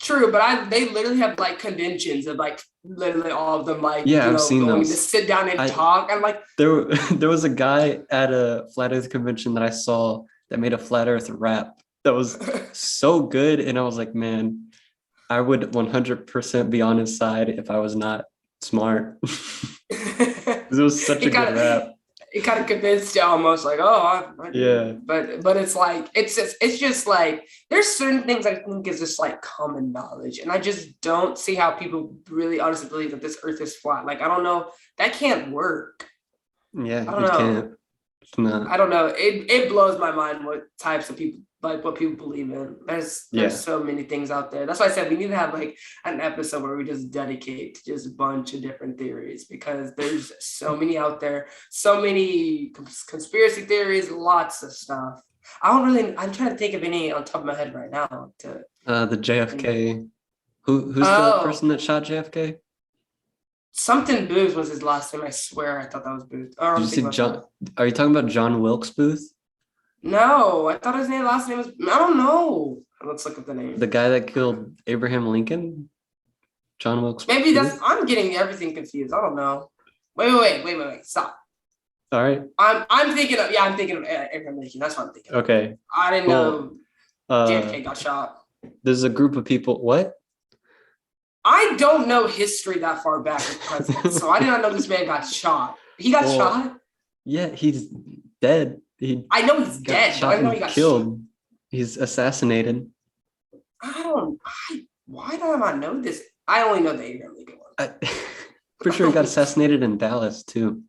true, but they literally have like conventions of like literally all of them like Yeah, I've seen going to those. sit down and I talk. I'm like, there there was a guy at a flat Earth convention that I saw that made a flat Earth rap that was so good, and I was like, man, I would 100% be on his side if I was not smart. It was such a it good kind of rap. it kind of convinced you almost like, oh, Yeah, but it's like it's just like there's certain things I think is just like common knowledge, and I just don't see how people really honestly believe that this Earth is flat. Like I don't know, that can't work. yeah, I don't it know. can't. It's not. I don't know. It blows my mind what types of people like what people believe in. There's Yeah, so many things out there. That's why I said we need to have like an episode where we just dedicate to just a bunch of different theories because there's so many out there, so many conspiracy theories, lots of stuff. I'm trying to think of any on top of my head right now to the JFK. Who's the oh, person that shot JFK? something Booth was his last name. I swear I thought that was Booth. Or Did I'm you see thinking about John? something. Are you talking about John Wilkes Booth, No, I thought his last name was I don't know. Let's look up the name. the guy that killed Abraham Lincoln? John Wilkes Maybe Booth. I'm getting everything confused. I don't know. Wait. Stop. All right. I'm thinking of I'm thinking of Abraham Lincoln. That's what I'm thinking of. Okay. I didn't Well, know uh, JFK got shot. there's a group of people. What? I don't know history that far back with presidents, so I did not know this man got shot. He got Well, shot. yeah, he's dead. He I know he's got dead, but I shot didn't know he and got shot. killed. He's assassinated. I don't. Why do I not know this? I only know the Abraham Lincoln I, pretty sure he got one. assassinated in Dallas too.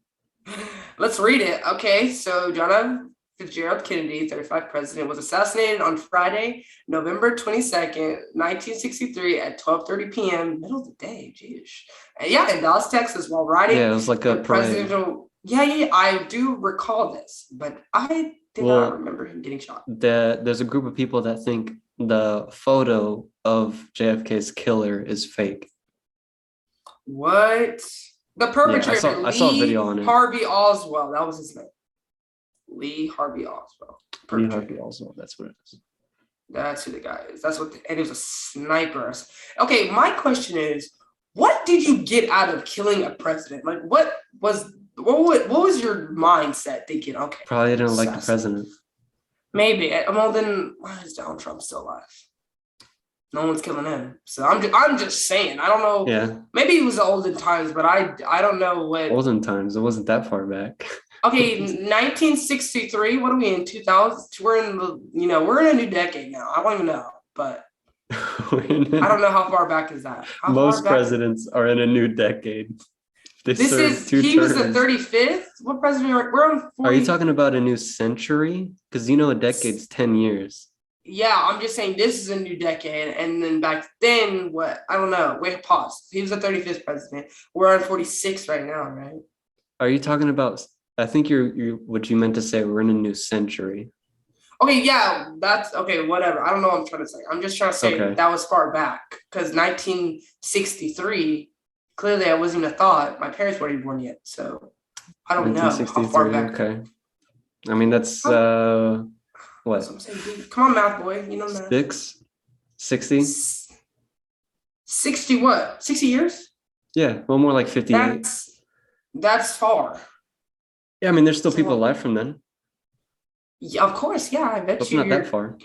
Let's read it. Okay, so Jonah, Fitzgerald Kennedy, 35th president, was assassinated on Friday, November 22nd, 1963 at 12:30 p.m., middle of the day, geez. And yeah, in Dallas, Texas, while riding. Yeah, it was like a parade. Yeah, I do recall this, but I did not remember him getting shot. There's a group of people that think the photo of JFK's killer is fake. What? The perpetrator, I saw a video on it. Harvey Oswald, that was his name. Lee Harvey Oswald. Lee Harvey Oswald, that's what it is. That's who the guy is. And he was a sniper. Okay, my question is, what did you get out of killing a president? Like, what was your mindset thinking? Okay, probably didn't like the president. Maybe. Well, then why is Donald Trump still alive? No one's killing him. So I'm just saying. I don't know. Yeah. Maybe it was the olden times, but I don't know what. Olden times. It wasn't that far back. Okay, 1963. What are we in? 2000. We're in a new decade now. I don't even know, but I don't know how far back is that. Most presidents are in a new decade. He was the 35th. What president? We're on 40. Are you talking about a new century? Because a decade's 10 years. Yeah, I'm just saying this is a new decade, and then back then, what? I don't know. Wait, pause. He was the 35th president. We're on 46 right now, right? Are you talking about? I think you're what you meant to say. We're in a new century. Okay, yeah, that's okay. Whatever. I don't know what I'm trying to say. I'm just trying to say that was far back because 1963. Clearly, I wasn't a thought. My parents weren't even born yet, so I don't know how far back. Okay. I mean, that's what? That's what I'm saying, dude. Come on, math boy. You know math. 60? 60 what? 60 years? Yeah, well, more like 58. That's far. Yeah, I mean, there's still people alive from then. Yeah, of course. Yeah, I bet it's not that far.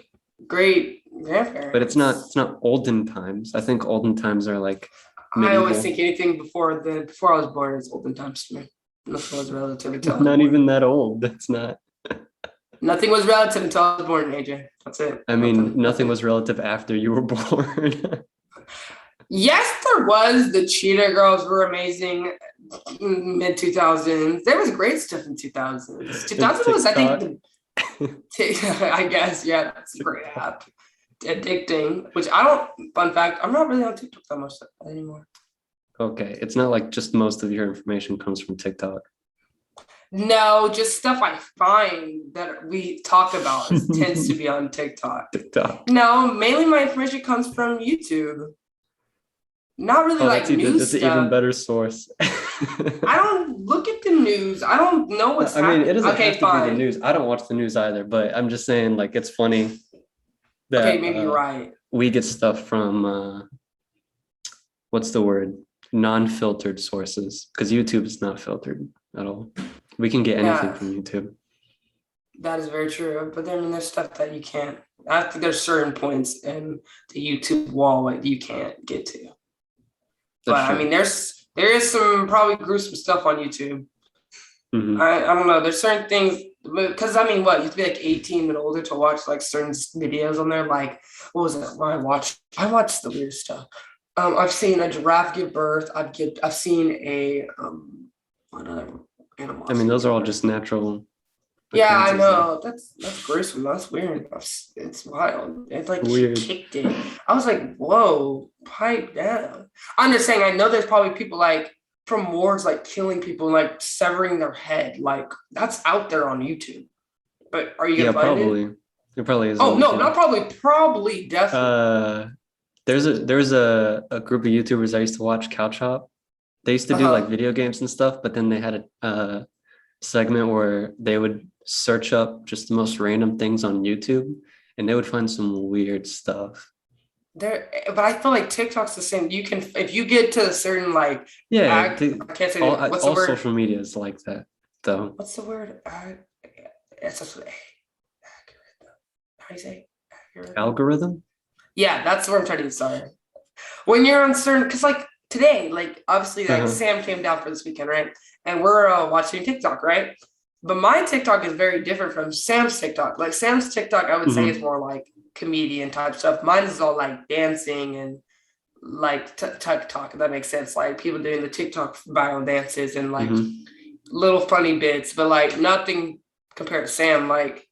Great grandparents. But it's not olden times. I think olden times are like medieval. I always think anything before I was born is olden times to me. Nothing was relative until not even that old. That's not. Nothing was relative until I was born, AJ. That's it. I mean, nothing was relative after you were born. Yes, there was. The Cheetah Girls were amazing. Mid 2000s. There was great stuff in 2000s. 2000 was, I think, I guess, yeah, that's a great app. Addicting, which fun fact, I'm not really on TikTok that much anymore. Okay, it's not like just most of your information comes from TikTok. No, just stuff I find that we talk about tends to be on TikTok. No, mainly my information comes from YouTube. Not really like news stuff. It's an even better source. I don't look at the news. I don't know what's happening. It doesn't have to be the news. I don't watch the news either, but I'm just saying, like, it's funny that maybe you're right. We get stuff from what's the word? Non-filtered sources, because YouTube is not filtered at all. We can get anything from YouTube. That is very true. But then there's stuff that you can't. I think there's certain points in the YouTube wall that you can't get to. But I mean, there is some probably gruesome stuff on YouTube. Mm-hmm. I don't know. There's certain things because I mean, you have to be like 18 and older to watch like certain videos on there. Like, what was it? I watched the weird stuff. I've seen a giraffe give birth. I've seen a another animal. I mean, those are all just natural. Yeah, I know. That's gruesome. That's weird. It's wild. It's like weird. She kicked it. I was like, whoa, pipe down. I'm just saying, I know there's probably people like from wars like killing people, like severing their head. Like that's out there on YouTube. But are you gonna find it? It probably is. Oh no, not probably. Probably definitely. There's a group of YouTubers I used to watch, Couch Hop. They used to do like video games and stuff, but then they had a segment where they would search up just the most random things on YouTube and they would find some weird stuff. But I feel like TikTok's the same. You can, if you get to a certain like, I can't say what's the word. Social media is like that though. What's the word? It's accurate. How do you say algorithm? Yeah, that's what I'm trying to use. Sorry. When you're on certain, because like today, like obviously like Sam came down for this weekend, right? And we're watching TikTok, right? But my TikTok is very different from Sam's TikTok. Like Sam's TikTok, I would say is more like comedian type stuff. Mine is all like dancing and like TikTok, if that makes sense. Like people doing the TikTok viral dances and like little funny bits, but like nothing compared to Sam. Like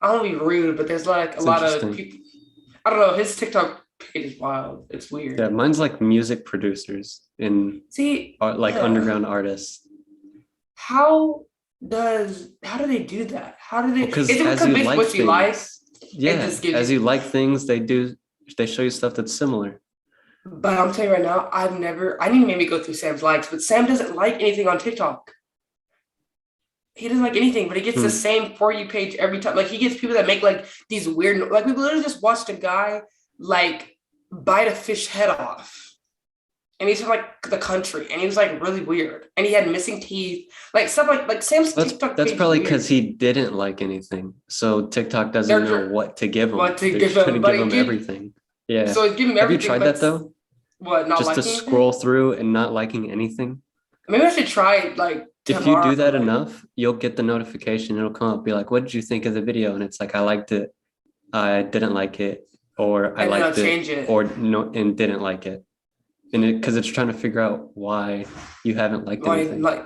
I don't want to be rude, but there's like a It's lot of interesting. people. I don't know. His TikTok page is wild. It's Yeah, weird. mine's like music producers in See, like yeah. underground artists. How how do they do that? How do they? Is Because it as you because based on like what you like, things, it yeah, just gives as you? you like things, they show you stuff that's similar. But I'm telling you right now, I need to maybe go through Sam's likes, but Sam doesn't like anything on TikTok. He doesn't like anything, but he gets the Hmm. same For You page every time. Like he gets people that make like these weird, like we literally just watched a guy like bite a fish head off. And he's from like the country, and he was like really weird, and he had missing teeth, like stuff like Sam's TikTok That's page is probably because weird. he didn't like anything. So TikTok doesn't know They're what to give him. what to They're give just trying him, to but give it him give everything. Yeah. so it's giving him Have you everything, tried but that though? what not Just to liking scroll anything. through and not liking anything? Maybe I should try it like If you tomorrow. do that Like, enough, you'll get the notification. It'll come up, be like, "What did you think of the video?" And it's like, "I liked it. I didn't like it, or I and then I'll liked it, change it. or no, and didn't like it." And because it's trying to figure out why you haven't liked anything. Like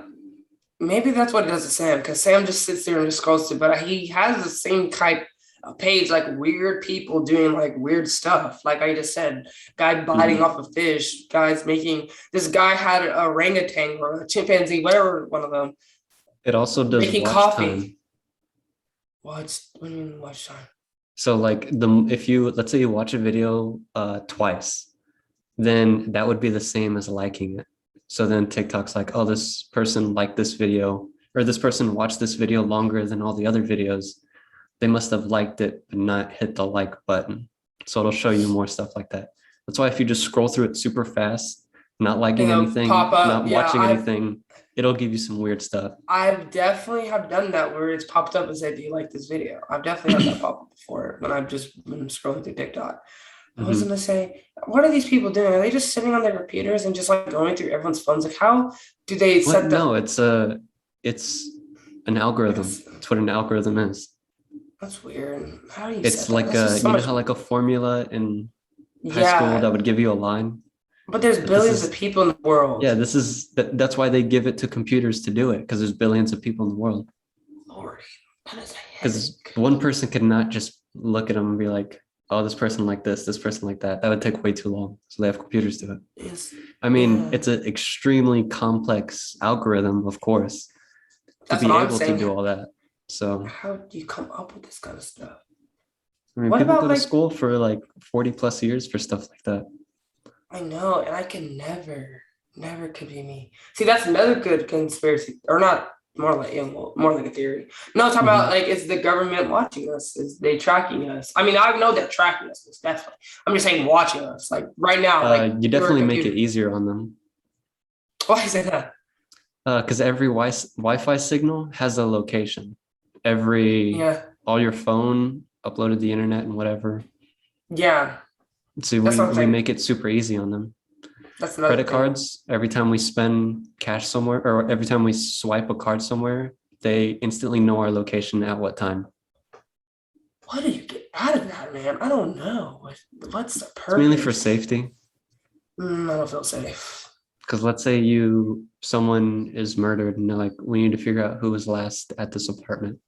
maybe that's what it does to Sam, because Sam just sits there and just scrolls through, but he has the same type of page, like weird people doing like weird stuff. Like I just said, guy biting Mhm. off a fish, guys making this guy had a orangutan or a chimpanzee, whatever one of them, It also does making watch coffee. time. What do you mean watch time? So like if you let's say you watch a video twice, then that would be the same as liking it. So then TikTok's like, oh, this person liked this video, or this person watched this video longer than all the other videos. They must have liked it, but not hit the like button. So it'll show you more stuff like that. That's why if you just scroll through it super fast, not And liking they'll pop anything, up. not Yeah, watching anything, it'll give you some weird stuff. I've definitely have done that where it's popped up and said, "Do you like this video?" I've definitely had that pop up before when I've just been scrolling through TikTok. I was Mhm. gonna say, what are these people doing? Are they just sitting on their computers and just like going through everyone's phones? Like, how do they What? set No, the? it's an Like, algorithm. That's what an algorithm is. that's weird. How do you It's set that? like That's just so you know much. how like a formula in high school Yeah, that would give you a line, but there's but this billions of is people in the world. yeah, that's why they give it to computers to do it because there's billions of people in the world. Lord, that is a Because headache. one person could not just look at them and be like, oh, this person like this person like that. That would take way too long. So they have computers do it. It's I mean, yeah. it's an extremely complex algorithm, of course, to That's what be I'm able to saying. do all that. So, How do you come up with this kind of stuff? I mean, What people go about to like school for like 40 plus years for stuff like that. I know, and I can never could be me. See, that's another good conspiracy, or not more like yeah, more like a theory. No, talk about Mhm. like is the government watching us? Is they tracking us? I mean, I know they're tracking us, it's definitely. I'm just saying watching us. Like right now, like You through our definitely make it computer. easier on them Why is that? because every Wi-Fi signal has a location. Every Yeah, all your phone uploaded the internet and whatever. yeah. So That's what I'm we saying. make it super easy on them. That's another Credit thing. cards, every time we spend cash somewhere or every time we swipe a card somewhere, they instantly know our location at what time. What do you get out of that, man? I don't know. What's the It's mainly for purpose? safety. I don't feel safe. Because let's say someone is murdered and they're like, we need to figure out who was last at this apartment.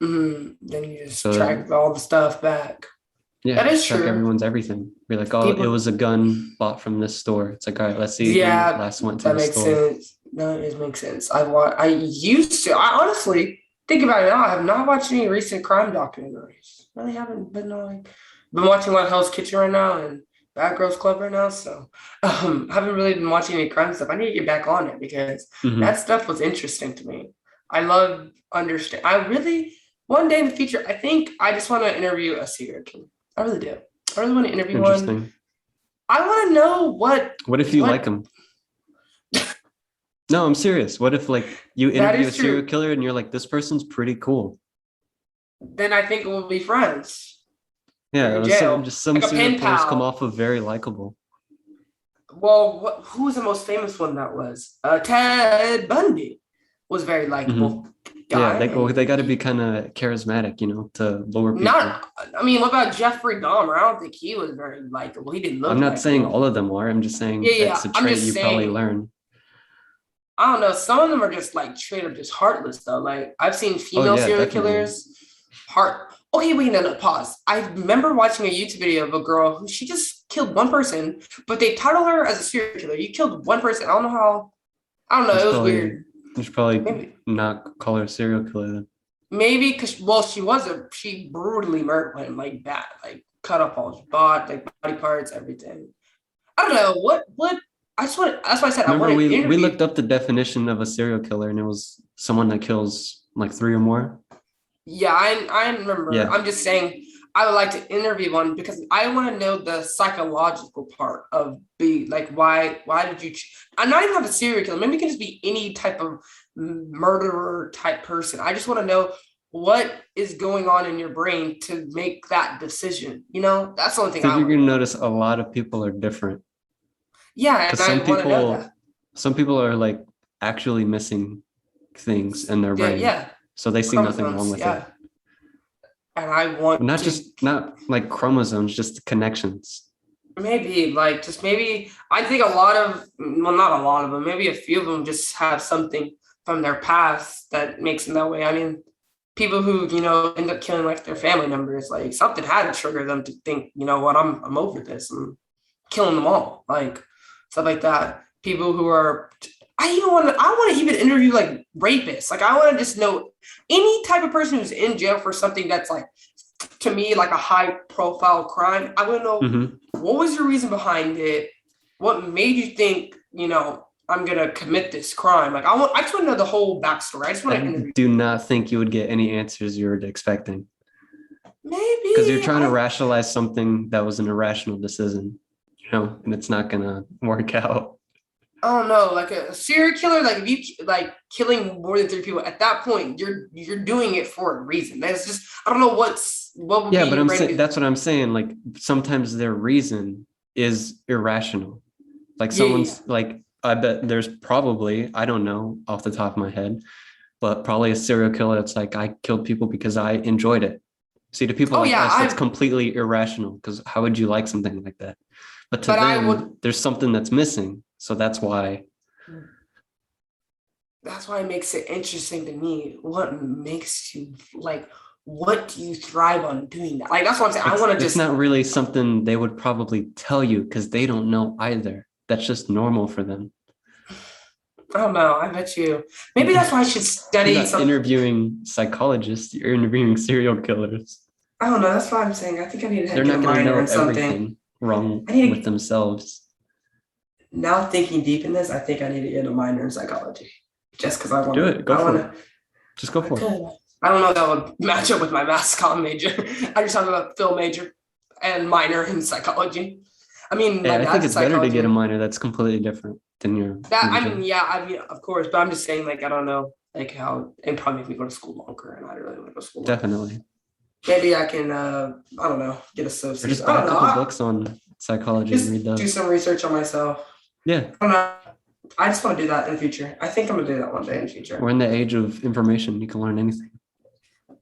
Then you just So track all the stuff back. That yeah, is track true. everyone's everything. Be like, oh, it People, was a gun bought from this store. It's like, all right, let's see who yeah, last went to that the makes store. sense. No, it makes sense. I used to. I honestly think about it now. I have not watched any recent crime documentaries. Really haven't been like been watching a lot of Hell's Kitchen right now and Bad Girls Club right now. So haven't really been watching any crime stuff. I need to get back on it because that Hmm. stuff was interesting to me. I love understand. I really one day in the future. I think I just want to interview a serial killer. I really do. I really want to interview one. Interesting. I want to know What if you like what them? No, I'm serious. What if like you that interview a is serial true. killer and you're like, this person's pretty cool. Then I think we'll be friends. You're Yeah, in some jail, just some like a serial pen killers come pal. off of very likable. Well, who was the most famous one that was? Ted Bundy was very Hmm. likable Yeah, guy, they and got to be he kind of charismatic, to lure people. not. I mean, what about Jeffrey Dahmer? I don't think he was very likable. He didn't I'm look not saying likable. all of them are. I'm just saying Yeah, that's yeah. a I'm trait just you probably saying. learn. I don't know. Some of them are just like straight up just heartless though. Like I've seen Oh female yeah, serial definitely. killers, heart. Okay, wait, no, pause. I remember watching a YouTube video of a girl who she just killed one person, but they titled her as a serial killer. You killed one person. I don't know how. I don't know. It was weird. You should probably Maybe, not call her a serial killer then. maybe because she brutally murdered him like that, like cut up all his like body parts, everything. I don't know what. That's why I said I Remember, want to we interview. looked up the definition of a serial killer, and it was someone that kills like 3 or more. Yeah, I remember. Yeah. I'm just saying I would like to interview one because I want to know the psychological part of like why did you I'm not even have a serial killer. Maybe it can just be any type of murderer type person. I just want to know what is going on in your brain to make that decision. You know, that's the only thing Because I you're want gonna to know. notice a lot of people are different. Yeah, and Because I want to know that. some people are like actually missing things in their Yeah, brain, yeah. so they see nothing wrong with it. And I want Not like chromosomes, just connections. maybe I think a lot of, well, not a lot of them, maybe a few of them just have something from their past that makes them that way. I mean, people who, end up killing like their family members, like something had to trigger them to think, you know what, I'm over this. I'm killing them all, like stuff like that. People who are, I want to even interview like rapists. Like I want to just know any type of person who's in jail for something that's like, to me, like a high profile crime. I want to know what was your reason behind it? What made you think, I'm gonna commit this crime? Like I just want to know the whole backstory. I just want to interview. Do not think you would get any answers you were expecting. Maybe because you're trying to rationalize something that was an irrational decision, and it's not gonna work out. I don't know, like a serial killer, like if you like killing more than 3 people, at that point you're doing it for a reason. That's just, I don't know what would Yeah, be but I'm saying that's what I'm saying. Like sometimes their reason is irrational. Like someone's like, I bet there's probably, I don't know off the top of my head, but probably a serial killer that's like, I killed people because I enjoyed it. See, to people like us, that's completely irrational, because how would you like something like that? But to them, there's something that's missing. So that's why it makes it interesting to me. What makes you like, what do you thrive on doing that? Like, that's what I'm saying. I want to just. It's not really something they would probably tell you because they don't know either. That's just normal for them. I don't know. I bet you. Maybe that's why I should study. You're not interviewing psychologists. You're interviewing serial killers. I don't know. That's what I'm saying. I think I need to They're get not a going to know minor in everything something wrong with themselves. Now thinking deep in this, I think I need to get a minor in psychology, just because I want to. Do it. Go for it. Just go for it. I don't know if that would match up with my mass comm major. I just have a film major and minor in psychology. I mean, yeah, I think it's better to get a minor that's completely different than your. I mean, of course, but I'm just saying, like, I don't know, like how it probably make me go to school longer, and I really want to go to school. Definitely. Maybe I can, I don't know, get associated. Or just buy a couple books on psychology and read those. Do some research on myself. Yeah. I don't know. I just want to do that in the future. I think I'm gonna do that one day in the future. We're in the age of information. You can learn anything.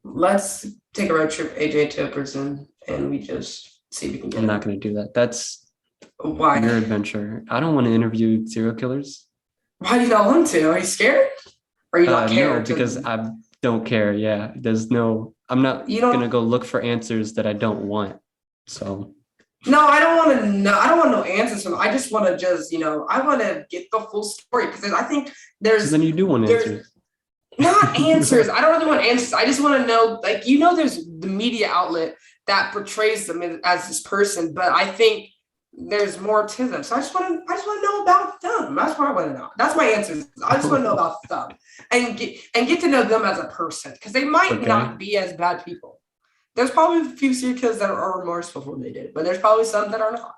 Let's take a road trip, AJ, to a prison, and we just see if we can get. I'm not going to do that. That's why your adventure. I don't want to interview serial killers. Why do you not want to? Are you scared? Or you not care? No, because I don't care. Yeah, I'm not gonna go look for answers that I don't want. So. No, I don't want to know. I don't want no answers from them. I just want to I want to get the full story, because I think there's. So then you do want answers. Not answers. I don't really want answers. I just want to know, like, there's the media outlet that portrays them as this person, but I think there's more to them. So I just want to know about them. That's what I want to know. That's my answer. I just want to know about them and get to know them as a person, because they might not be as bad people. There's probably a few serial killers that are remorseful for what they did, but there's probably some that are not.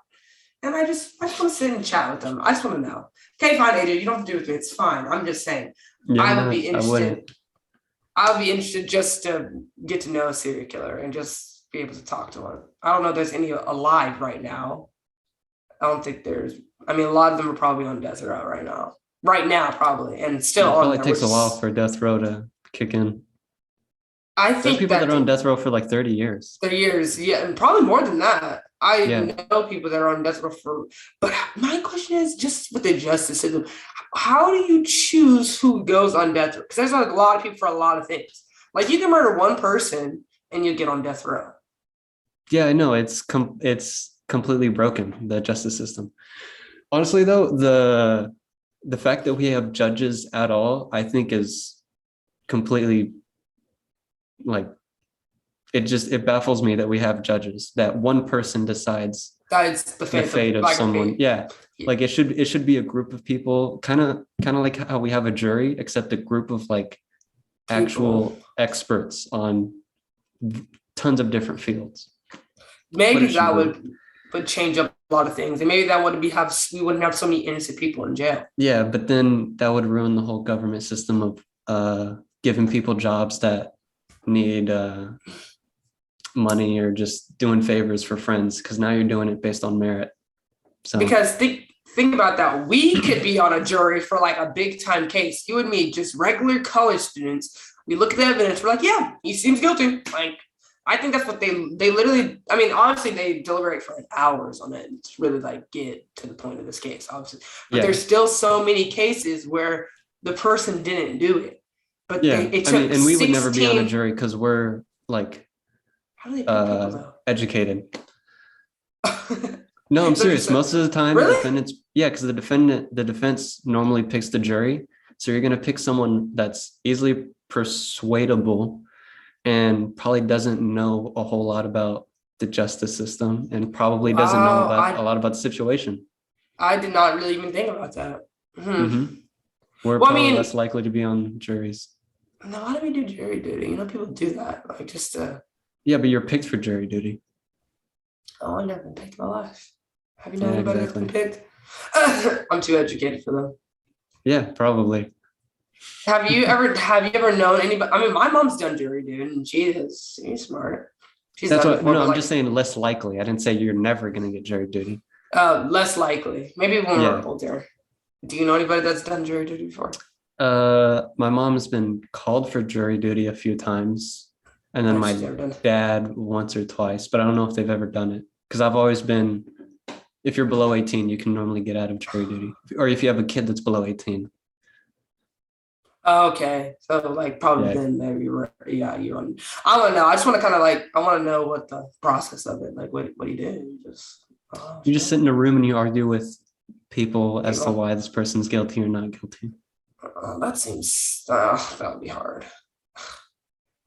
And I just want to sit and chat with them. I just want to know. Okay, fine, AJ. You don't have to do it with me. It's fine. I'm just saying. Yeah, I would be interested. I would be interested just to get to know a serial killer and just be able to talk to one. I don't know if there's any alive right now. I don't think there's. I mean, a lot of them are probably on death row right now. Right now, probably, and still on. It probably takes a while for death row to kick in. I think there's people that are on death row for like 30 years. 30 years, yeah, and probably more than that. I know people that are on death row but my question is, just with the justice system, how do you choose who goes on death row? Because there's like a lot of people for a lot of things. Like, you can murder one person Mm-hmm. and you get on death row. Yeah, I know it's completely broken, the justice system. Honestly, though, the fact that we have judges at all, I think, is completely like it baffles me that we have judges, that one person decides That's the fate of like someone. Yeah. Like it should be a group of people, kind of like how we have a jury, except a group of like actual experts on tons of different fields. Maybe that would change up a lot of things, and maybe that would we wouldn't have so many innocent people in jail. Yeah, but then that would ruin the whole government system of giving people jobs that need money or just doing favors for friends, because now you're doing it based on merit. So because think about that. We could be on a jury for like a big time case. You and me, just regular college students. We look at the evidence. We're like, yeah, he seems guilty. Like, I think that's what they literally. I mean, honestly, they deliberate for like hours on it to really like get to the point of this case, obviously. But there's still so many cases where the person didn't do it. But it took and we would never be on a jury because we're like educated. No, I'm serious. Most of the time, really? defendants, because the defense normally picks the jury. So you're going to pick someone that's easily persuadable and probably doesn't know a whole lot about the justice system and probably doesn't know a lot about the situation. I did not really even think about that. Mm-hmm. We're probably less likely to be on juries. No, why do we do jury duty? You know, people do that, like just Yeah, but you're picked for jury duty. Oh, I've never been picked in my life. Have you known anybody that's been picked? I'm too educated for them. Yeah, probably. Have you ever known anybody? I mean, my mom's done jury duty, and she's smart. That's what. No, I'm just saying less likely. I didn't say you're never going to get jury duty. Less likely. Maybe when we're older. Do you know anybody that's done jury duty before? My mom has been called for jury duty a few times, and then my dad once or twice, but I don't know if they've ever done it because I've always been. If you're below 18, you can normally get out of jury duty, or if you have a kid that's below 18. Okay, so like probably then maybe you're on. I don't know. I just want to kind of like I want to know what the process of it. Like what do you do? You just sit in a room and you argue with people as to why this person's guilty or not guilty. That seems that would be hard.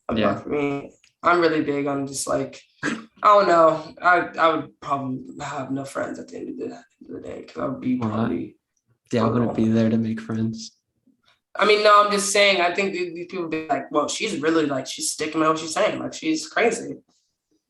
For me, I'm really big on just like I don't know. I would probably have no friends at the end of the day because I would be probably. I wouldn't be there to make friends. I mean, no, I'm just saying. I think these people be like, "Well, she's really like she's sticking to what she's saying. Like she's crazy."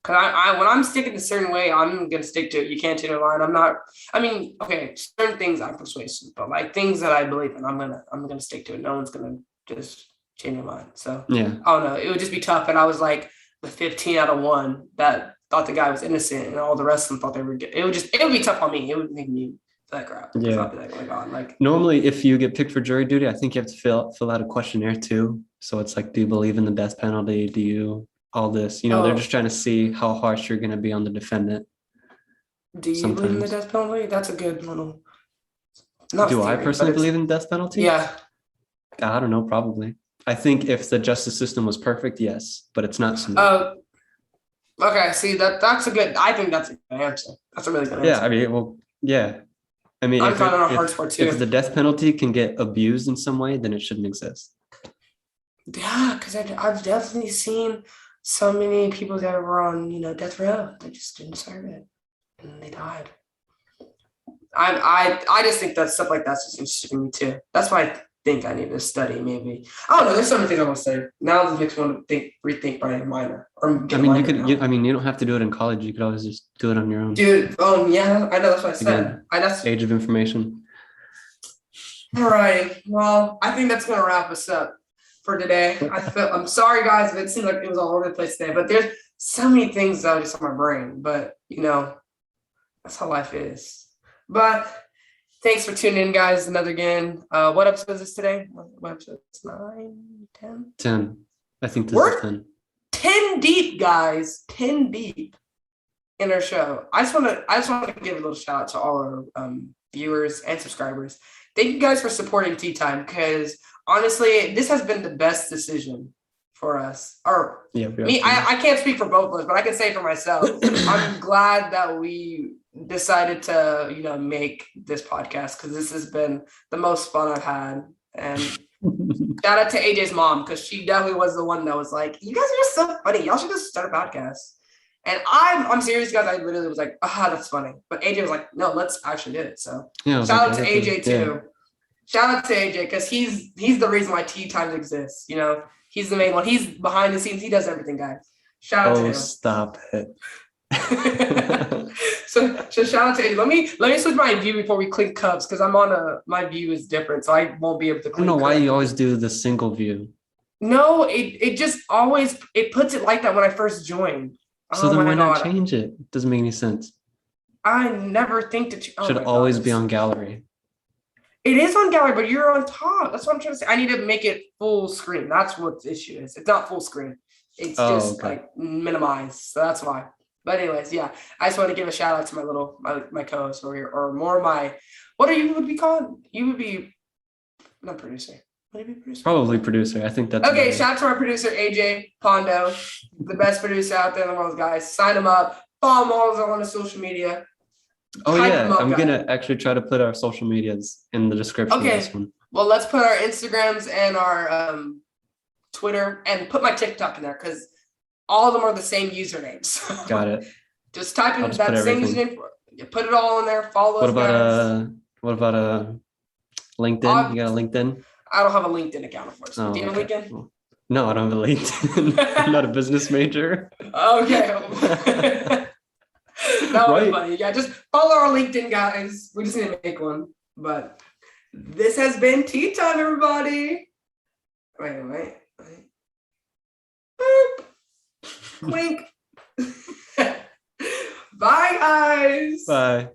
Because I when I'm sticking a certain way, I'm gonna stick to it. You can't change your mind. I'm not. I mean, okay, certain things I'm persuasive, but like things that I believe in, I'm gonna stick to it. No one's gonna just change your mind. So I don't know. It would just be tough. And I was like the 15 out of 1 that thought the guy was innocent, and all the rest of them thought they were good. It would be tough on me. It would make me that crap. Yeah. I'd be like, oh my God. Like normally, if you get picked for jury duty, I think you have to fill out a questionnaire too. So it's like, do you believe in the death penalty? Do you all this? You know, they're just trying to see how harsh you're going to be on the defendant. Do you believe in the death penalty? That's a good little. Do I personally believe in the death penalty? Yeah. I don't know. Probably. I think if the justice system was perfect, yes, but it's not. Okay. See that's a good. I think that's a good answer. That's a really good answer. Yeah. I mean, I mean, I'm kind of on a hard spot too. If the death penalty can get abused in some way, then it shouldn't exist. Yeah, because I've definitely seen so many people that were on, death row. They just didn't deserve it, and they died. I just think that stuff like that's just interesting to me too. That's why I think I need to study. Maybe I don't know. There's so many things I want to study. Now this makes me want to rethink my minor. I mean, you don't have to do it in college. You could always just do it on your own. Dude, yeah, I know that's what I said. That's age of information. All right. Well, I think that's gonna wrap us up for today. I'm sorry, guys, if it seemed like it was all over the place today, but there's so many things that are just on my brain. But that's how life is. But thanks for tuning in, guys. Another again. What episode is this today? What episode? 9, 10? 10. I think this is 10. 10 deep, guys. 10 deep in our show. I just want to give a little shout out to all our viewers and subscribers. Thank you guys for supporting Tea Time because honestly, this has been the best decision for us. Or yeah, me, I can't speak for both of us, but I can say for myself. I'm glad that we decided to, make this podcast because this has been the most fun I've had. And shout out to AJ's mom because she definitely was the one that was like, "You guys are just so funny. Y'all should just start a podcast." And I'm serious, guys. I literally was like, that's funny. But AJ was like, "No, let's actually do it." So shout out to AJ too. Shout out to AJ because he's the reason why Tea Times exists. He's the main one. He's behind the scenes. He does everything, guys. Shout out to him. Stop it. so shout out to AJ. Let me switch my view before we clink cups because I'm on my view is different, so I won't be able to. I don't know why you always do the single view. No, it just always it puts it like that when I first joined. So then why not change it? It doesn't make any sense. I never think to should always be on gallery. It is on gallery, but you're on top. That's what I'm trying to say. I need to make it full screen. That's what the issue is. It's not full screen. It's just like minimized. So that's why. But anyways, yeah. I just want to give a shout out to my co-host over here, or more my you would be called? You would be not producer. Would you be producer? Probably producer. I think that's okay. Better. Shout out to our producer AJ Pondo, the best producer out there in the world, guys. Sign him up. Follow him all on his social media. Oh yeah, I'm gonna actually try to put our social medias in the description of this one. Well, let's put our Instagrams and our Twitter and put my TikTok in there because all of them are the same usernames. So got it. Just type in that same username. You put it all in there. Follow us. What about LinkedIn? You got a LinkedIn? I don't have a LinkedIn account, of course. Do you have a LinkedIn? Well, no, I don't have a LinkedIn. I'm not a business major. Okay. That would be funny. Yeah, just follow our LinkedIn, guys. We just need to make one. But this has been Tea Time, everybody. Wait. Boop. Clink. Bye, guys. Bye.